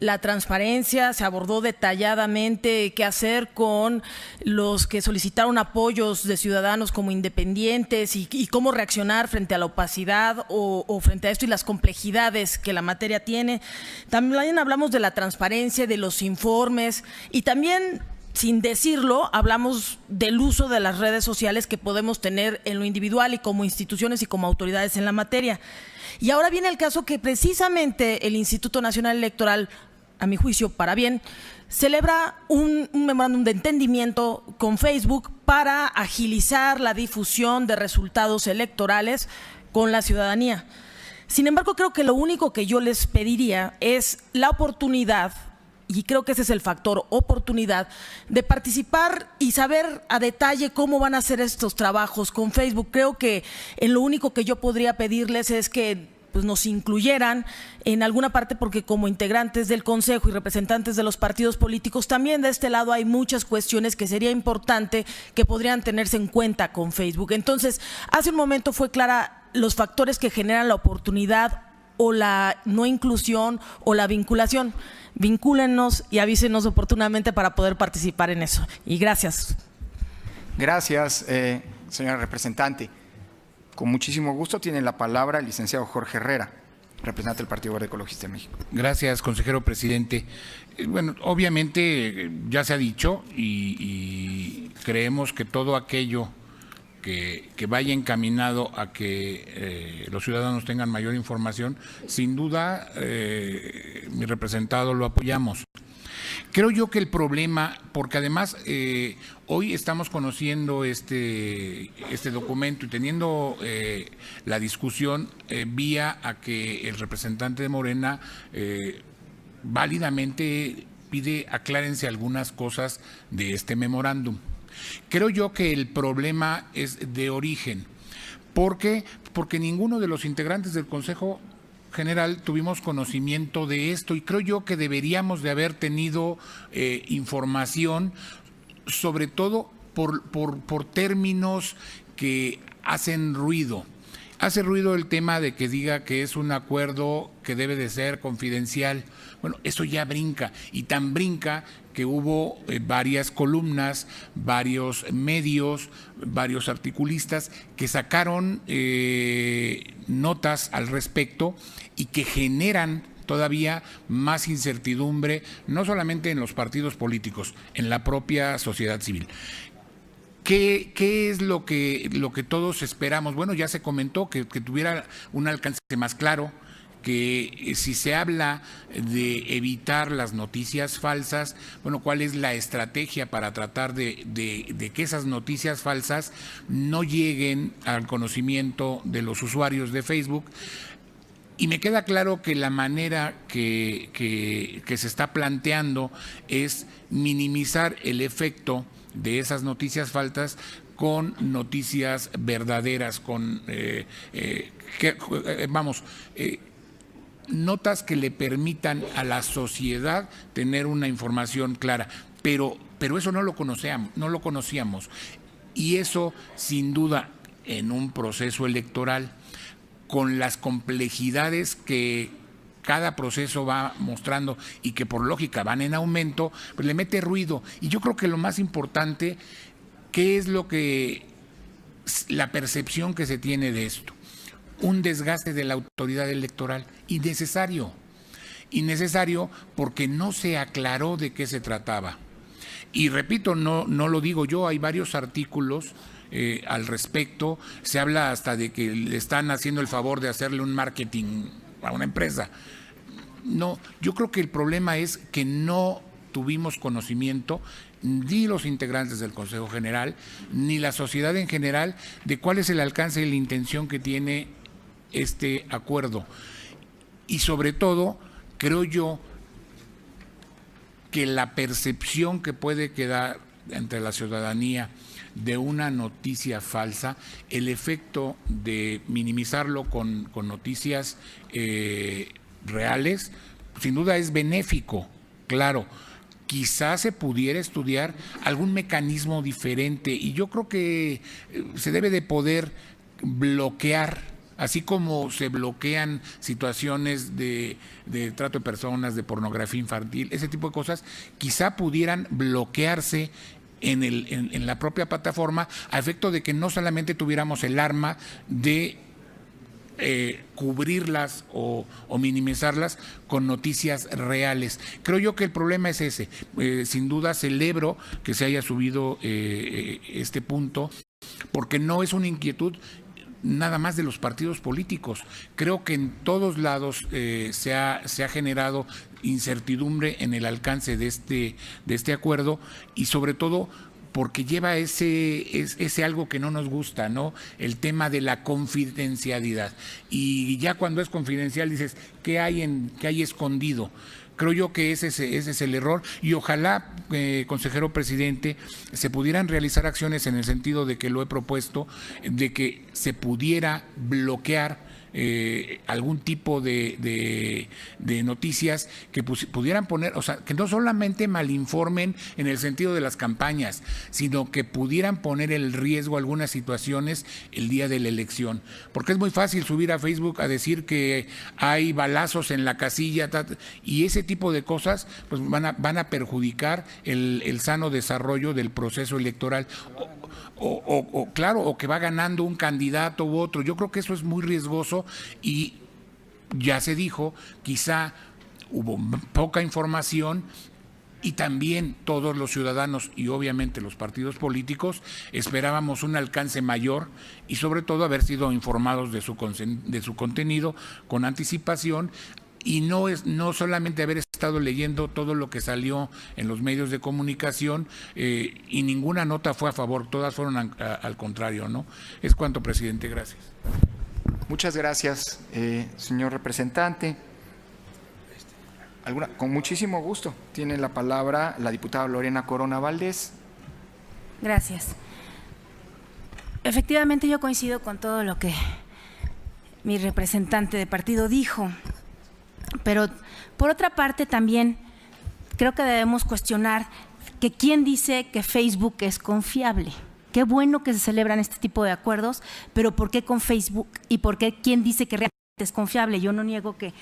la transparencia, se abordó detalladamente qué hacer con los que solicitaron apoyos de ciudadanos como independientes y cómo reaccionar frente a la opacidad o frente a esto y las complejidades que la materia tiene. También hablamos de la transparencia, de los informes y también, sin decirlo, hablamos del uso de las redes sociales que podemos tener en lo individual y como instituciones y como autoridades en la materia. Y ahora viene el caso que precisamente el Instituto Nacional Electoral, a mi juicio, para bien, celebra un memorándum de entendimiento con Facebook para agilizar la difusión de resultados electorales con la ciudadanía. Sin embargo, creo que lo único que yo les pediría es la oportunidad, y creo que ese es el factor oportunidad, de participar y saber a detalle cómo van a hacer estos trabajos con Facebook. Creo que lo único que yo podría pedirles es que pues, nos incluyeran en alguna parte, porque como integrantes del Consejo y representantes de los partidos políticos, también de este lado hay muchas cuestiones que sería importante que podrían tenerse en cuenta con Facebook. Entonces, hace un momento fue clara los factores que generan la oportunidad o la no inclusión o la vinculación. Vincúlennos y avísenos oportunamente para poder participar en eso. Y gracias. Gracias, señora representante. Con muchísimo gusto tiene la palabra el licenciado Jorge Herrera, representante del Partido Verde Ecologista de México. Gracias, consejero presidente. Bueno, obviamente ya se ha dicho y creemos que todo aquello que vaya encaminado a que los ciudadanos tengan mayor información, sin duda, mi representado lo apoyamos. Creo yo que el problema, porque además hoy estamos conociendo este documento y teniendo la discusión vía a que el representante de Morena válidamente pide aclárense algunas cosas de este memorándum. Creo yo que el problema es de origen. ¿Por qué? Porque ninguno de los integrantes del Consejo General tuvimos conocimiento de esto y creo yo que deberíamos de haber tenido información, sobre todo por términos que hacen ruido. Hace ruido el tema de que diga que es un acuerdo que debe de ser confidencial. Bueno, eso ya brinca, y tan brinca que hubo varias columnas, varios medios, varios articulistas que sacaron notas al respecto y que generan todavía más incertidumbre, no solamente en los partidos políticos, en la propia sociedad civil. ¿Qué es lo que todos esperamos? Bueno, ya se comentó que tuviera un alcance más claro, que si se habla de evitar las noticias falsas, bueno, ¿cuál es la estrategia para tratar de que esas noticias falsas no lleguen al conocimiento de los usuarios de Facebook? Y me queda claro que la manera que se está planteando es minimizar el efecto de esas noticias falsas con noticias verdaderas, con notas que le permitan a la sociedad tener una información clara. Pero eso no lo conocíamos. Y eso, sin duda, en un proceso electoral, con las complejidades que cada proceso va mostrando y que por lógica van en aumento, pues le mete ruido. Y yo creo que lo más importante, ¿qué es la percepción que se tiene de esto? Un desgaste de la autoridad electoral innecesario porque no se aclaró de qué se trataba. Y repito, no lo digo yo, hay varios artículos al respecto, se habla hasta de que le están haciendo el favor de hacerle un marketing a una empresa. No, yo creo que el problema es que no tuvimos conocimiento, ni los integrantes del Consejo General, ni la sociedad en general, de cuál es el alcance y la intención que tiene este acuerdo. Y sobre todo, creo yo que la percepción que puede quedar entre la ciudadanía de una noticia falsa, el efecto de minimizarlo con noticias reales, sin duda es benéfico, claro. Quizás se pudiera estudiar algún mecanismo diferente y yo creo que se debe de poder bloquear, así como se bloquean situaciones de trato de personas, de pornografía infantil, ese tipo de cosas, quizá pudieran bloquearse en la propia plataforma a efecto de que no solamente tuviéramos el arma de cubrirlas o minimizarlas con noticias reales. Creo yo que el problema es ese. Sin duda celebro que se haya subido este punto, porque no es una inquietud nada más de los partidos políticos. Creo que en todos lados se ha generado incertidumbre en el alcance de este acuerdo y sobre todo porque lleva ese algo que no nos gusta, ¿no? El tema de la confidencialidad. Y ya cuando es confidencial dices, ¿qué hay escondido? Creo yo que ese es el error y ojalá, consejero presidente, se pudieran realizar acciones en el sentido de que lo he propuesto, de que se pudiera bloquear algún tipo de noticias que pudieran poner, o sea, que no solamente malinformen en el sentido de las campañas, sino que pudieran poner en riesgo algunas situaciones el día de la elección. Porque es muy fácil subir a Facebook a decir que hay balazos en la casilla y ese tipo de cosas pues van a perjudicar el sano desarrollo del proceso electoral. O que va ganando un candidato u otro. Yo creo que eso es muy riesgoso y ya se dijo, quizá hubo poca información y también todos los ciudadanos y obviamente los partidos políticos esperábamos un alcance mayor y sobre todo haber sido informados de su contenido con anticipación. Y no solamente haber estado leyendo todo lo que salió en los medios de comunicación y ninguna nota fue a favor, todas fueron al contrario, ¿no? Es cuanto, presidente, gracias. Muchas gracias, señor representante. Con muchísimo gusto. Tiene la palabra la diputada Lorena Corona Valdés. Gracias. Efectivamente, yo coincido con todo lo que mi representante de partido dijo. Pero, por otra parte, también creo que debemos cuestionar que quién dice que Facebook es confiable. Qué bueno que se celebran este tipo de acuerdos, pero ¿por qué con Facebook? ¿Y por qué quién dice que realmente es confiable? Yo no niego que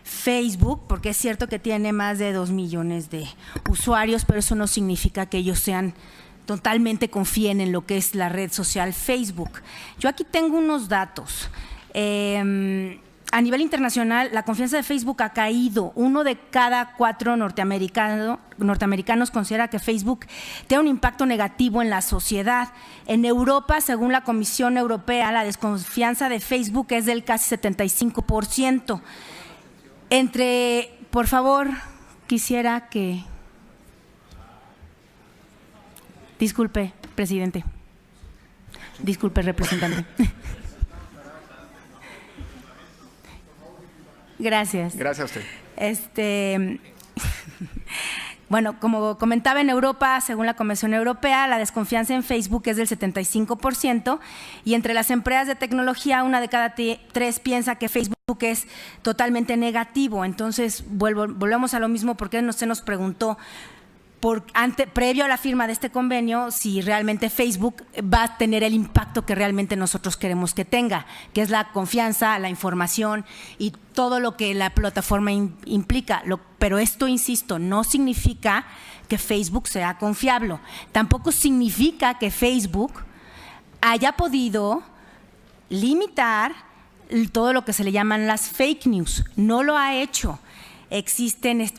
Facebook, porque es cierto que tiene más de 2 millones de usuarios, pero eso no significa que ellos totalmente confíen en lo que es la red social Facebook. Yo aquí tengo unos datos. A nivel internacional, la confianza de Facebook ha caído. 1 de cada 4 norteamericanos considera que Facebook tiene un impacto negativo en la sociedad. En Europa, según la Comisión Europea, la desconfianza de Facebook es del casi 75%. Por favor, quisiera que… Disculpe, presidente. Disculpe, representante. Gracias. Gracias a usted. Bueno, como comentaba, en Europa, según la Comisión Europea, la desconfianza en Facebook es del 75%, y entre las empresas de tecnología, 1 de cada 3 piensa que Facebook es totalmente negativo. Entonces, volvemos a lo mismo, porque se nos preguntó previo a la firma de este convenio si realmente Facebook va a tener el impacto que realmente nosotros queremos que tenga, que es la confianza, la información y todo lo que la plataforma implica. Pero esto, insisto, no significa que Facebook sea confiable. Tampoco significa que Facebook haya podido limitar todo lo que se le llaman las fake news. No lo ha hecho.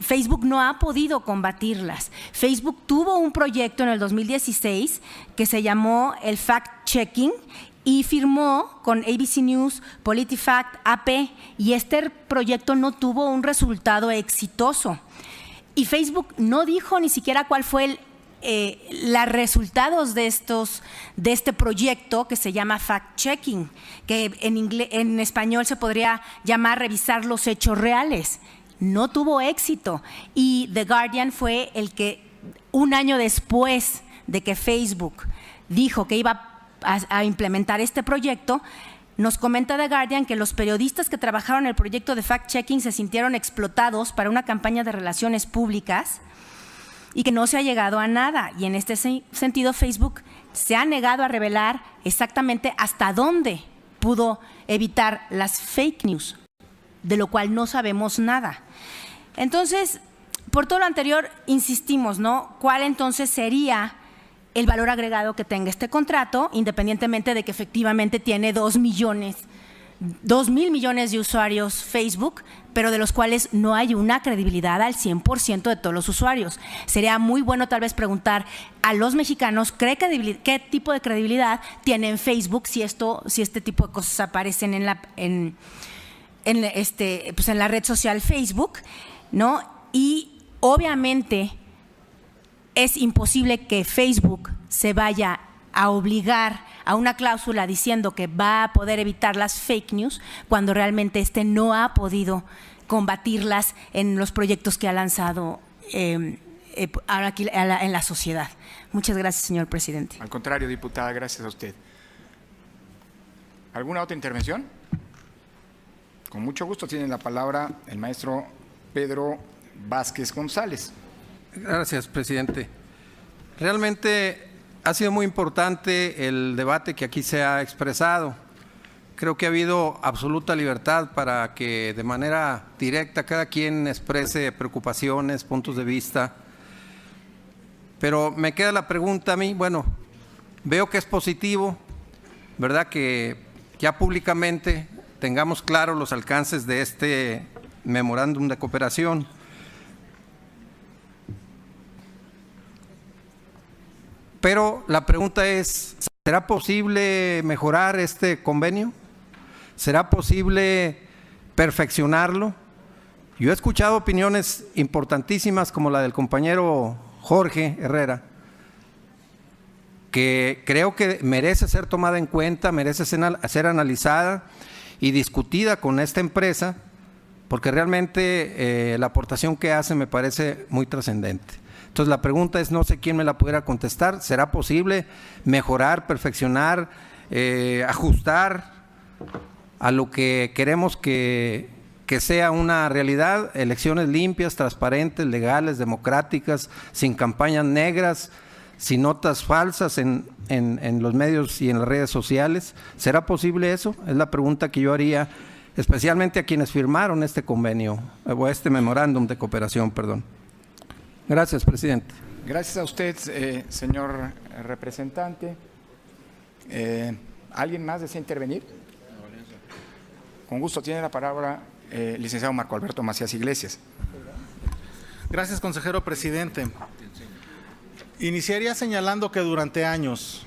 Facebook no ha podido combatirlas. Facebook tuvo un proyecto en el 2016 que se llamó el Fact-Checking y firmó con ABC News, PolitiFact, AP, y este proyecto no tuvo un resultado exitoso. Y Facebook no dijo ni siquiera cuál fue los resultados de este proyecto que se llama fact-checking, que en español se podría llamar revisar los hechos reales. No tuvo éxito, y The Guardian fue el que, un año después de que Facebook dijo que iba a implementar este proyecto, nos comenta The Guardian que los periodistas que trabajaron en el proyecto de fact-checking se sintieron explotados para una campaña de relaciones públicas y que no se ha llegado a nada. Y en este sentido, Facebook se ha negado a revelar exactamente hasta dónde pudo evitar las fake news, de lo cual no sabemos nada. Entonces, por todo lo anterior, insistimos, ¿no? ¿Cuál entonces sería el valor agregado que tenga este contrato, independientemente de que efectivamente tiene 2.000 millones de usuarios Facebook, pero de los cuales no hay una credibilidad al 100% de todos los usuarios? Sería muy bueno tal vez preguntar a los mexicanos qué tipo de credibilidad tienen Facebook si este tipo de cosas aparecen en la red social Facebook, ¿no? Y obviamente es imposible que Facebook se vaya a obligar a una cláusula diciendo que va a poder evitar las fake news cuando realmente no ha podido combatirlas en los proyectos que ha lanzado ahora aquí en la sociedad. Muchas gracias, señor presidente. Al contrario, diputada, gracias a usted. ¿Alguna otra intervención? Con mucho gusto tiene la palabra el maestro Pedro Vázquez González. Gracias, presidente. Realmente ha sido muy importante el debate que aquí se ha expresado. Creo que ha habido absoluta libertad para que de manera directa cada quien exprese preocupaciones, puntos de vista. Pero me queda la pregunta a mí, bueno, veo que es positivo, ¿verdad?, que ya públicamente tengamos claros los alcances de este memorándum de cooperación. Pero la pregunta es, ¿será posible mejorar este convenio? ¿Será posible perfeccionarlo? Yo he escuchado opiniones importantísimas como la del compañero Jorge Herrera, que creo que merece ser tomada en cuenta, merece ser analizada y discutida con esta empresa, porque realmente la aportación que hace me parece muy trascendente. Entonces la pregunta es, no sé quién me la pudiera contestar, ¿será posible mejorar, perfeccionar, ajustar a lo que queremos que sea una realidad? Elecciones limpias, transparentes, legales, democráticas, sin campañas negras, sin notas falsas en los medios y en las redes sociales. ¿Será posible eso? Es la pregunta que yo haría, especialmente a quienes firmaron este convenio, o este memorándum de cooperación, perdón. Gracias, presidente. Gracias a usted, señor representante. ¿Alguien más desea intervenir? Con gusto, tiene la palabra licenciado Marco Alberto Macías Iglesias. Gracias, consejero presidente. Iniciaría señalando que durante años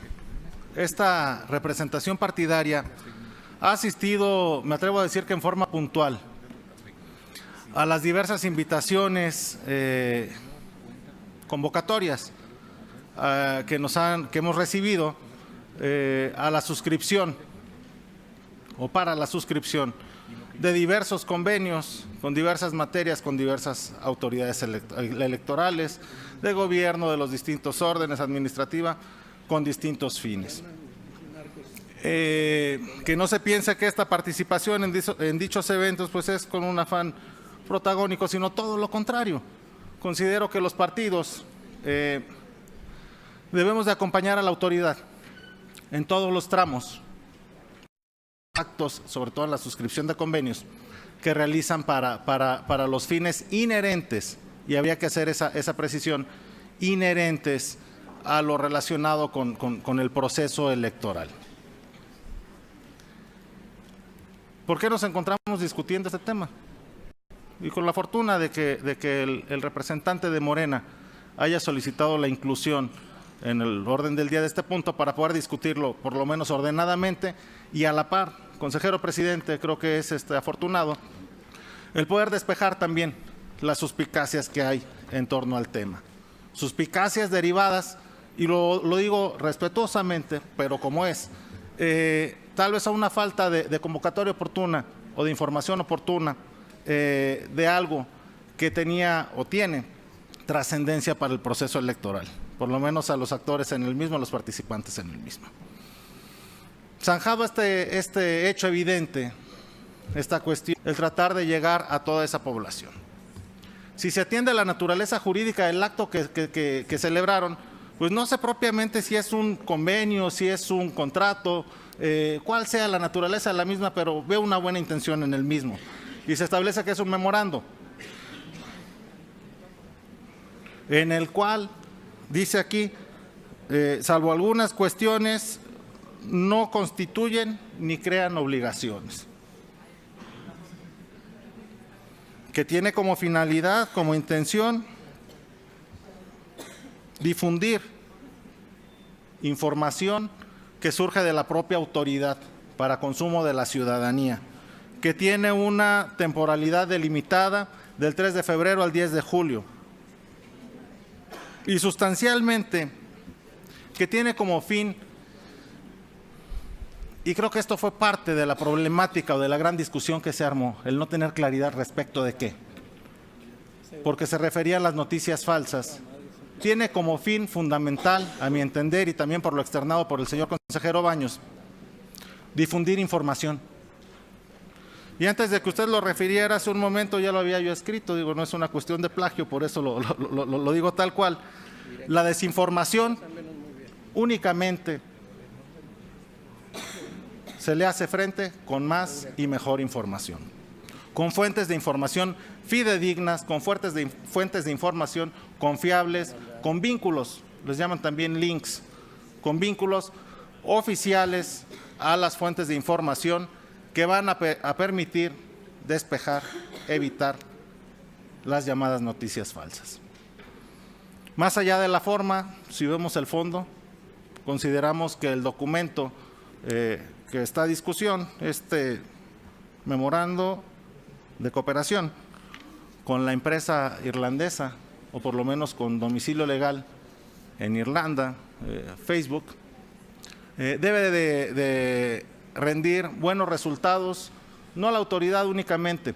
esta representación partidaria ha asistido, me atrevo a decir que en forma puntual, a las diversas invitaciones, convocatorias que hemos recibido a la suscripción o para la suscripción de diversos convenios con diversas materias, con diversas autoridades electorales, de gobierno, de los distintos órdenes administrativos, con distintos fines. Que no se piense que esta participación en dichos eventos pues es con un afán protagónico, sino todo lo contrario. Considero que los partidos debemos de acompañar a la autoridad en todos los tramos, actos, sobre todo en la suscripción de convenios, que realizan para los fines inherentes, y había que hacer esa precisión, inherentes a lo relacionado con el proceso electoral. ¿Por qué nos encontramos discutiendo este tema? Y con la fortuna de que el representante de Morena haya solicitado la inclusión en el orden del día de este punto para poder discutirlo por lo menos ordenadamente y a la par. Consejero presidente, creo que es afortunado el poder despejar también las suspicacias que hay en torno al tema. Suspicacias derivadas, y lo digo respetuosamente, pero como es, tal vez a una falta de convocatoria oportuna o de información oportuna de algo que tenía o tiene trascendencia para el proceso electoral, por lo menos a los actores en el mismo, a los participantes en el mismo. Zanjado este hecho evidente, esta cuestión, el tratar de llegar a toda esa población. Si se atiende a la naturaleza jurídica del acto que celebraron, pues no sé propiamente si es un convenio, si es un contrato, cuál sea la naturaleza de la misma, pero veo una buena intención en el mismo. Y se establece que es un memorando, en el cual, dice aquí, salvo algunas cuestiones, no constituyen ni crean obligaciones. Que tiene como finalidad, como intención, difundir información que surge de la propia autoridad para consumo de la ciudadanía, que tiene una temporalidad delimitada del 3 de febrero al 10 de julio. Y sustancialmente, que tiene como fin, y creo que esto fue parte de la problemática o de la gran discusión que se armó, el no tener claridad respecto de qué, porque se refería a las noticias falsas, tiene como fin fundamental, a mi entender, y también por lo externado por el señor consejero Baños, difundir información. Y antes de que usted lo refiriera hace un momento, ya lo había yo escrito, digo, no es una cuestión de plagio, por eso lo digo tal cual. La desinformación únicamente se le hace frente con más y mejor información, con fuentes de información fidedignas, con fuentes de información confiables, con vínculos, les llaman también links, con vínculos oficiales a las fuentes de información que van a permitir despejar, evitar las llamadas noticias falsas. Más allá de la forma, si vemos el fondo, consideramos que el documento que está a discusión, este memorando de cooperación con la empresa irlandesa, o por lo menos con domicilio legal en Irlanda, Facebook, debe de rendir buenos resultados, no a la autoridad únicamente,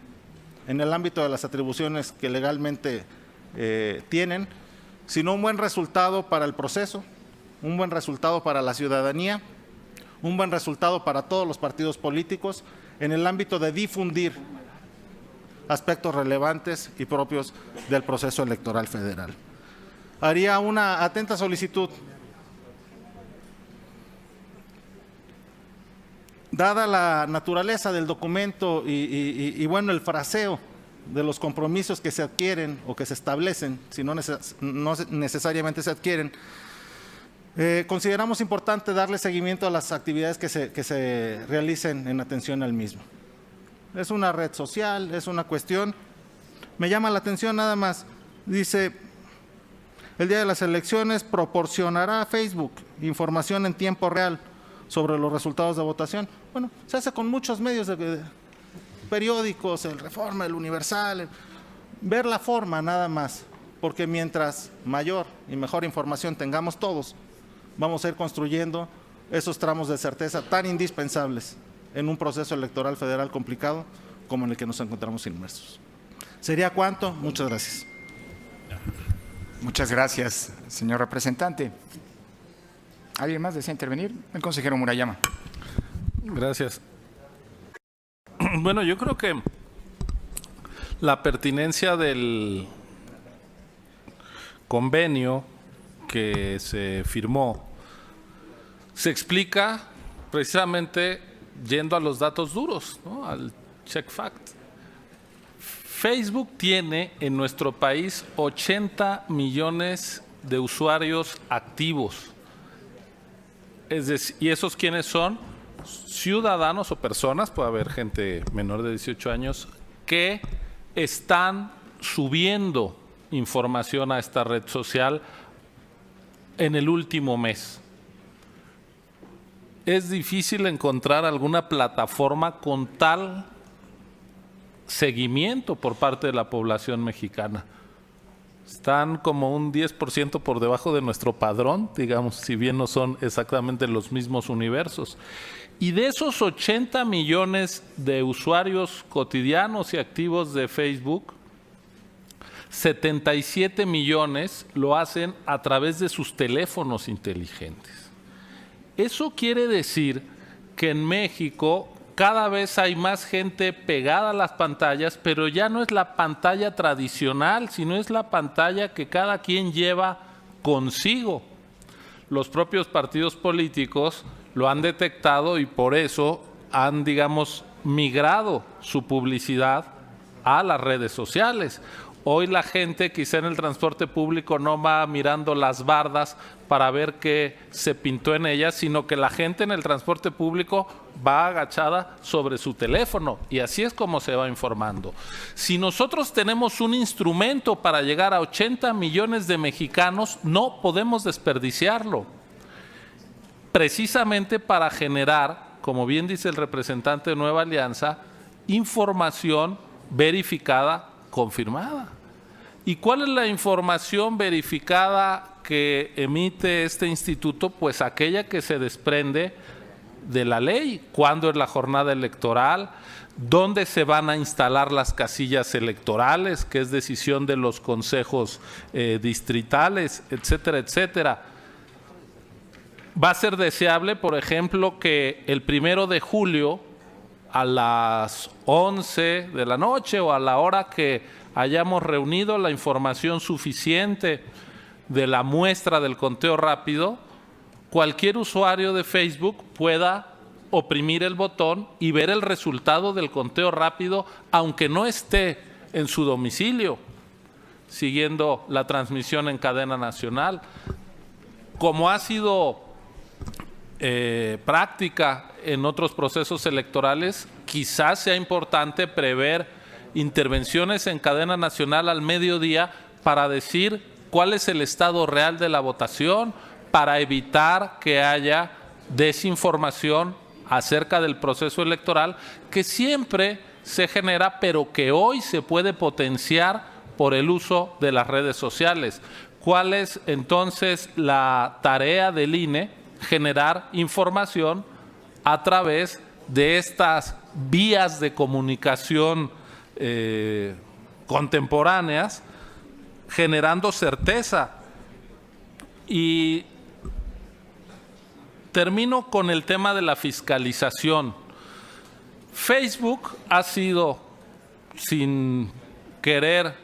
en el ámbito de las atribuciones que legalmente tienen, sino un buen resultado para el proceso, un buen resultado para la ciudadanía, un buen resultado para todos los partidos políticos en el ámbito de difundir aspectos relevantes y propios del proceso electoral federal. Haría una atenta solicitud. Dada la naturaleza del documento y bueno, el fraseo de los compromisos que se adquieren o que se establecen, si no necesariamente se adquieren, consideramos importante darle seguimiento a las actividades que se realicen en atención al mismo. es una red social, es una cuestión. Me llama la atención nada más. Dice, el día de las elecciones proporcionará a Facebook información en tiempo real sobre los resultados de votación. Bueno, se hace con muchos medios de periódicos, el Reforma, el Universal, ver la forma nada más, porque mientras mayor y mejor información tengamos todos, vamos a ir construyendo esos tramos de certeza tan indispensables en un proceso electoral federal complicado como en el que nos encontramos inmersos. ¿Sería cuánto? Muchas gracias. Muchas gracias, señor representante. ¿Alguien más desea intervenir? El consejero Murayama. Gracias. Bueno, yo creo que la pertinencia del convenio que se firmó se explica precisamente yendo a los datos duros, ¿no? Al check fact. Facebook tiene en nuestro país 80 millones de usuarios activos. Es decir, ¿y esos quiénes son? Ciudadanos o personas, puede haber gente menor de 18 años, que están subiendo información a esta red social en el último mes. Es difícil encontrar alguna plataforma con tal seguimiento por parte de la población mexicana. Están como un 10% por debajo de nuestro padrón, digamos, si bien no son exactamente los mismos universos. Y de esos 80 millones de usuarios cotidianos y activos de Facebook, 77 millones lo hacen a través de sus teléfonos inteligentes. Eso quiere decir que en México cada vez hay más gente pegada a las pantallas, pero ya no es la pantalla tradicional, sino es la pantalla que cada quien lleva consigo. Los propios partidos políticos lo han detectado y por eso han, digamos, migrado su publicidad a las redes sociales. Hoy la gente quizá en el transporte público no va mirando las bardas para ver qué se pintó en ellas, sino que la gente en el transporte público va agachada sobre su teléfono y así es como se va informando. Si nosotros tenemos un instrumento para llegar a 80 millones de mexicanos, no podemos desperdiciarlo. Precisamente para generar, como bien dice el representante de Nueva Alianza, información verificada, confirmada. ¿Y cuál es la información verificada que emite este instituto? Pues aquella que se desprende de la ley, cuándo es la jornada electoral, dónde se van a instalar las casillas electorales, que es decisión de los consejos distritales, etcétera, etcétera. Va a ser deseable, por ejemplo, que el 1 de julio a las 11 de la noche o a la hora que hayamos reunido la información suficiente de la muestra del conteo rápido, cualquier usuario de Facebook pueda oprimir el botón y ver el resultado del conteo rápido, aunque no esté en su domicilio, siguiendo la transmisión en cadena nacional. Como ha sido práctica en otros procesos electorales, quizás sea importante prever intervenciones en cadena nacional al mediodía para decir cuál es el estado real de la votación, para evitar que haya desinformación acerca del proceso electoral que siempre se genera, pero que hoy se puede potenciar por el uso de las redes sociales. ¿Cuál es entonces la tarea del INE? Generar información a través de estas vías de comunicación contemporáneas, generando certeza. Y termino con el tema de la fiscalización. Facebook ha sido, sin querer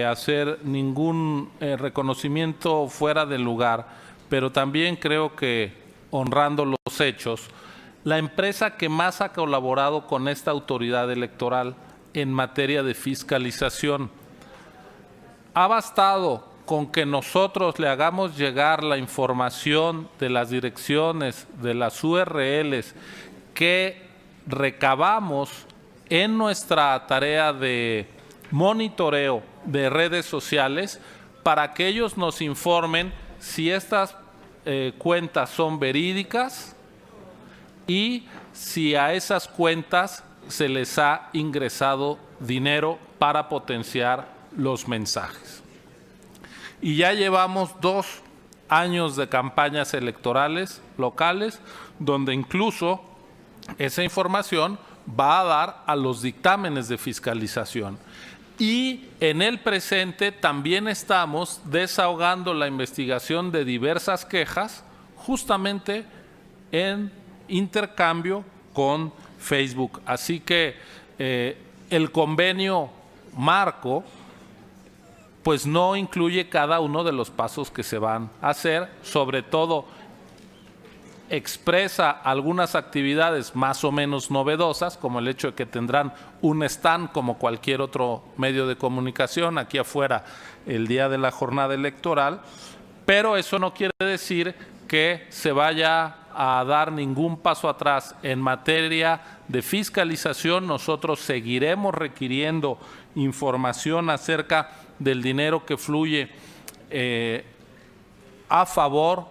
hacer ningún reconocimiento fuera de lugar, pero también creo que honrando los hechos, la empresa que más ha colaborado con esta autoridad electoral en materia de fiscalización. Ha bastado con que nosotros le hagamos llegar la información de las direcciones, de las URLs que recabamos en nuestra tarea de monitoreo de redes sociales para que ellos nos informen si estas cuentas son verídicas y si a esas cuentas se les ha ingresado dinero para potenciar los mensajes. Y ya llevamos 2 años de campañas electorales locales, donde incluso esa información va a dar a los dictámenes de fiscalización. Y en el presente también estamos desahogando la investigación de diversas quejas, justamente en intercambio con Facebook. Así que el convenio marco pues no incluye cada uno de los pasos que se van a hacer, sobre todo expresa algunas actividades más o menos novedosas, como el hecho de que tendrán un stand como cualquier otro medio de comunicación aquí afuera el día de la jornada electoral, pero eso no quiere decir que se vaya a dar ningún paso atrás en materia de fiscalización. Nosotros seguiremos requiriendo información acerca del dinero que fluye a favor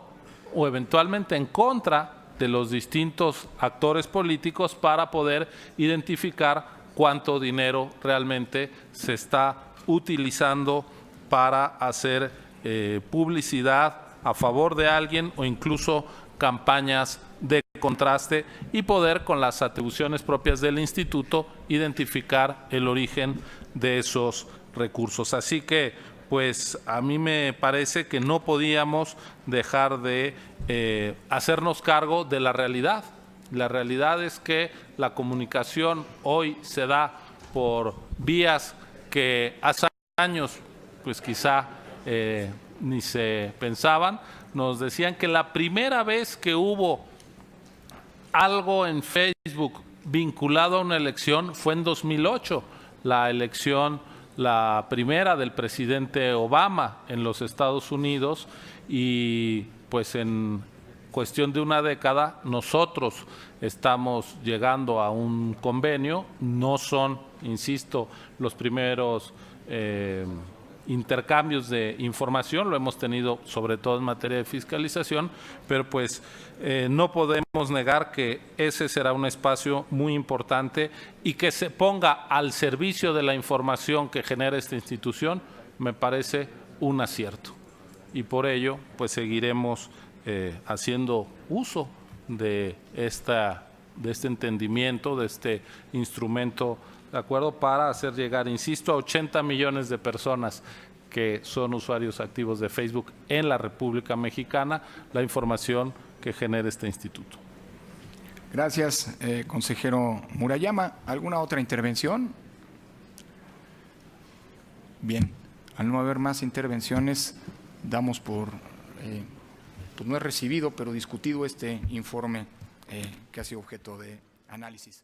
o eventualmente en contra de los distintos actores políticos para poder identificar cuánto dinero realmente se está utilizando para hacer publicidad a favor de alguien o incluso campañas de contraste y poder, con las atribuciones propias del instituto, identificar el origen de esos recursos. Así que pues a mí me parece que no podíamos dejar de hacernos cargo de la realidad. La realidad es que la comunicación hoy se da por vías que hace años pues quizá ni se pensaban. Nos decían que la primera vez que hubo algo en Facebook vinculado a una elección fue en 2008, la elección, la primera del presidente Obama en los Estados Unidos, y pues en cuestión de una década nosotros estamos llegando a un convenio. No son, insisto, los primeros intercambios de información, lo hemos tenido sobre todo en materia de fiscalización, pero pues no podemos negar que ese será un espacio muy importante y que se ponga al servicio de la información que genera esta institución me parece un acierto, y por ello pues seguiremos haciendo uso de este entendimiento, de este instrumento, ¿de acuerdo?, para hacer llegar, insisto, a 80 millones de personas que son usuarios activos de Facebook en la República Mexicana, la información que genera este instituto. Gracias, consejero Murayama. ¿Alguna otra intervención? Bien, al no haber más intervenciones, damos por pues no he recibido, pero discutido este informe que ha sido objeto de análisis.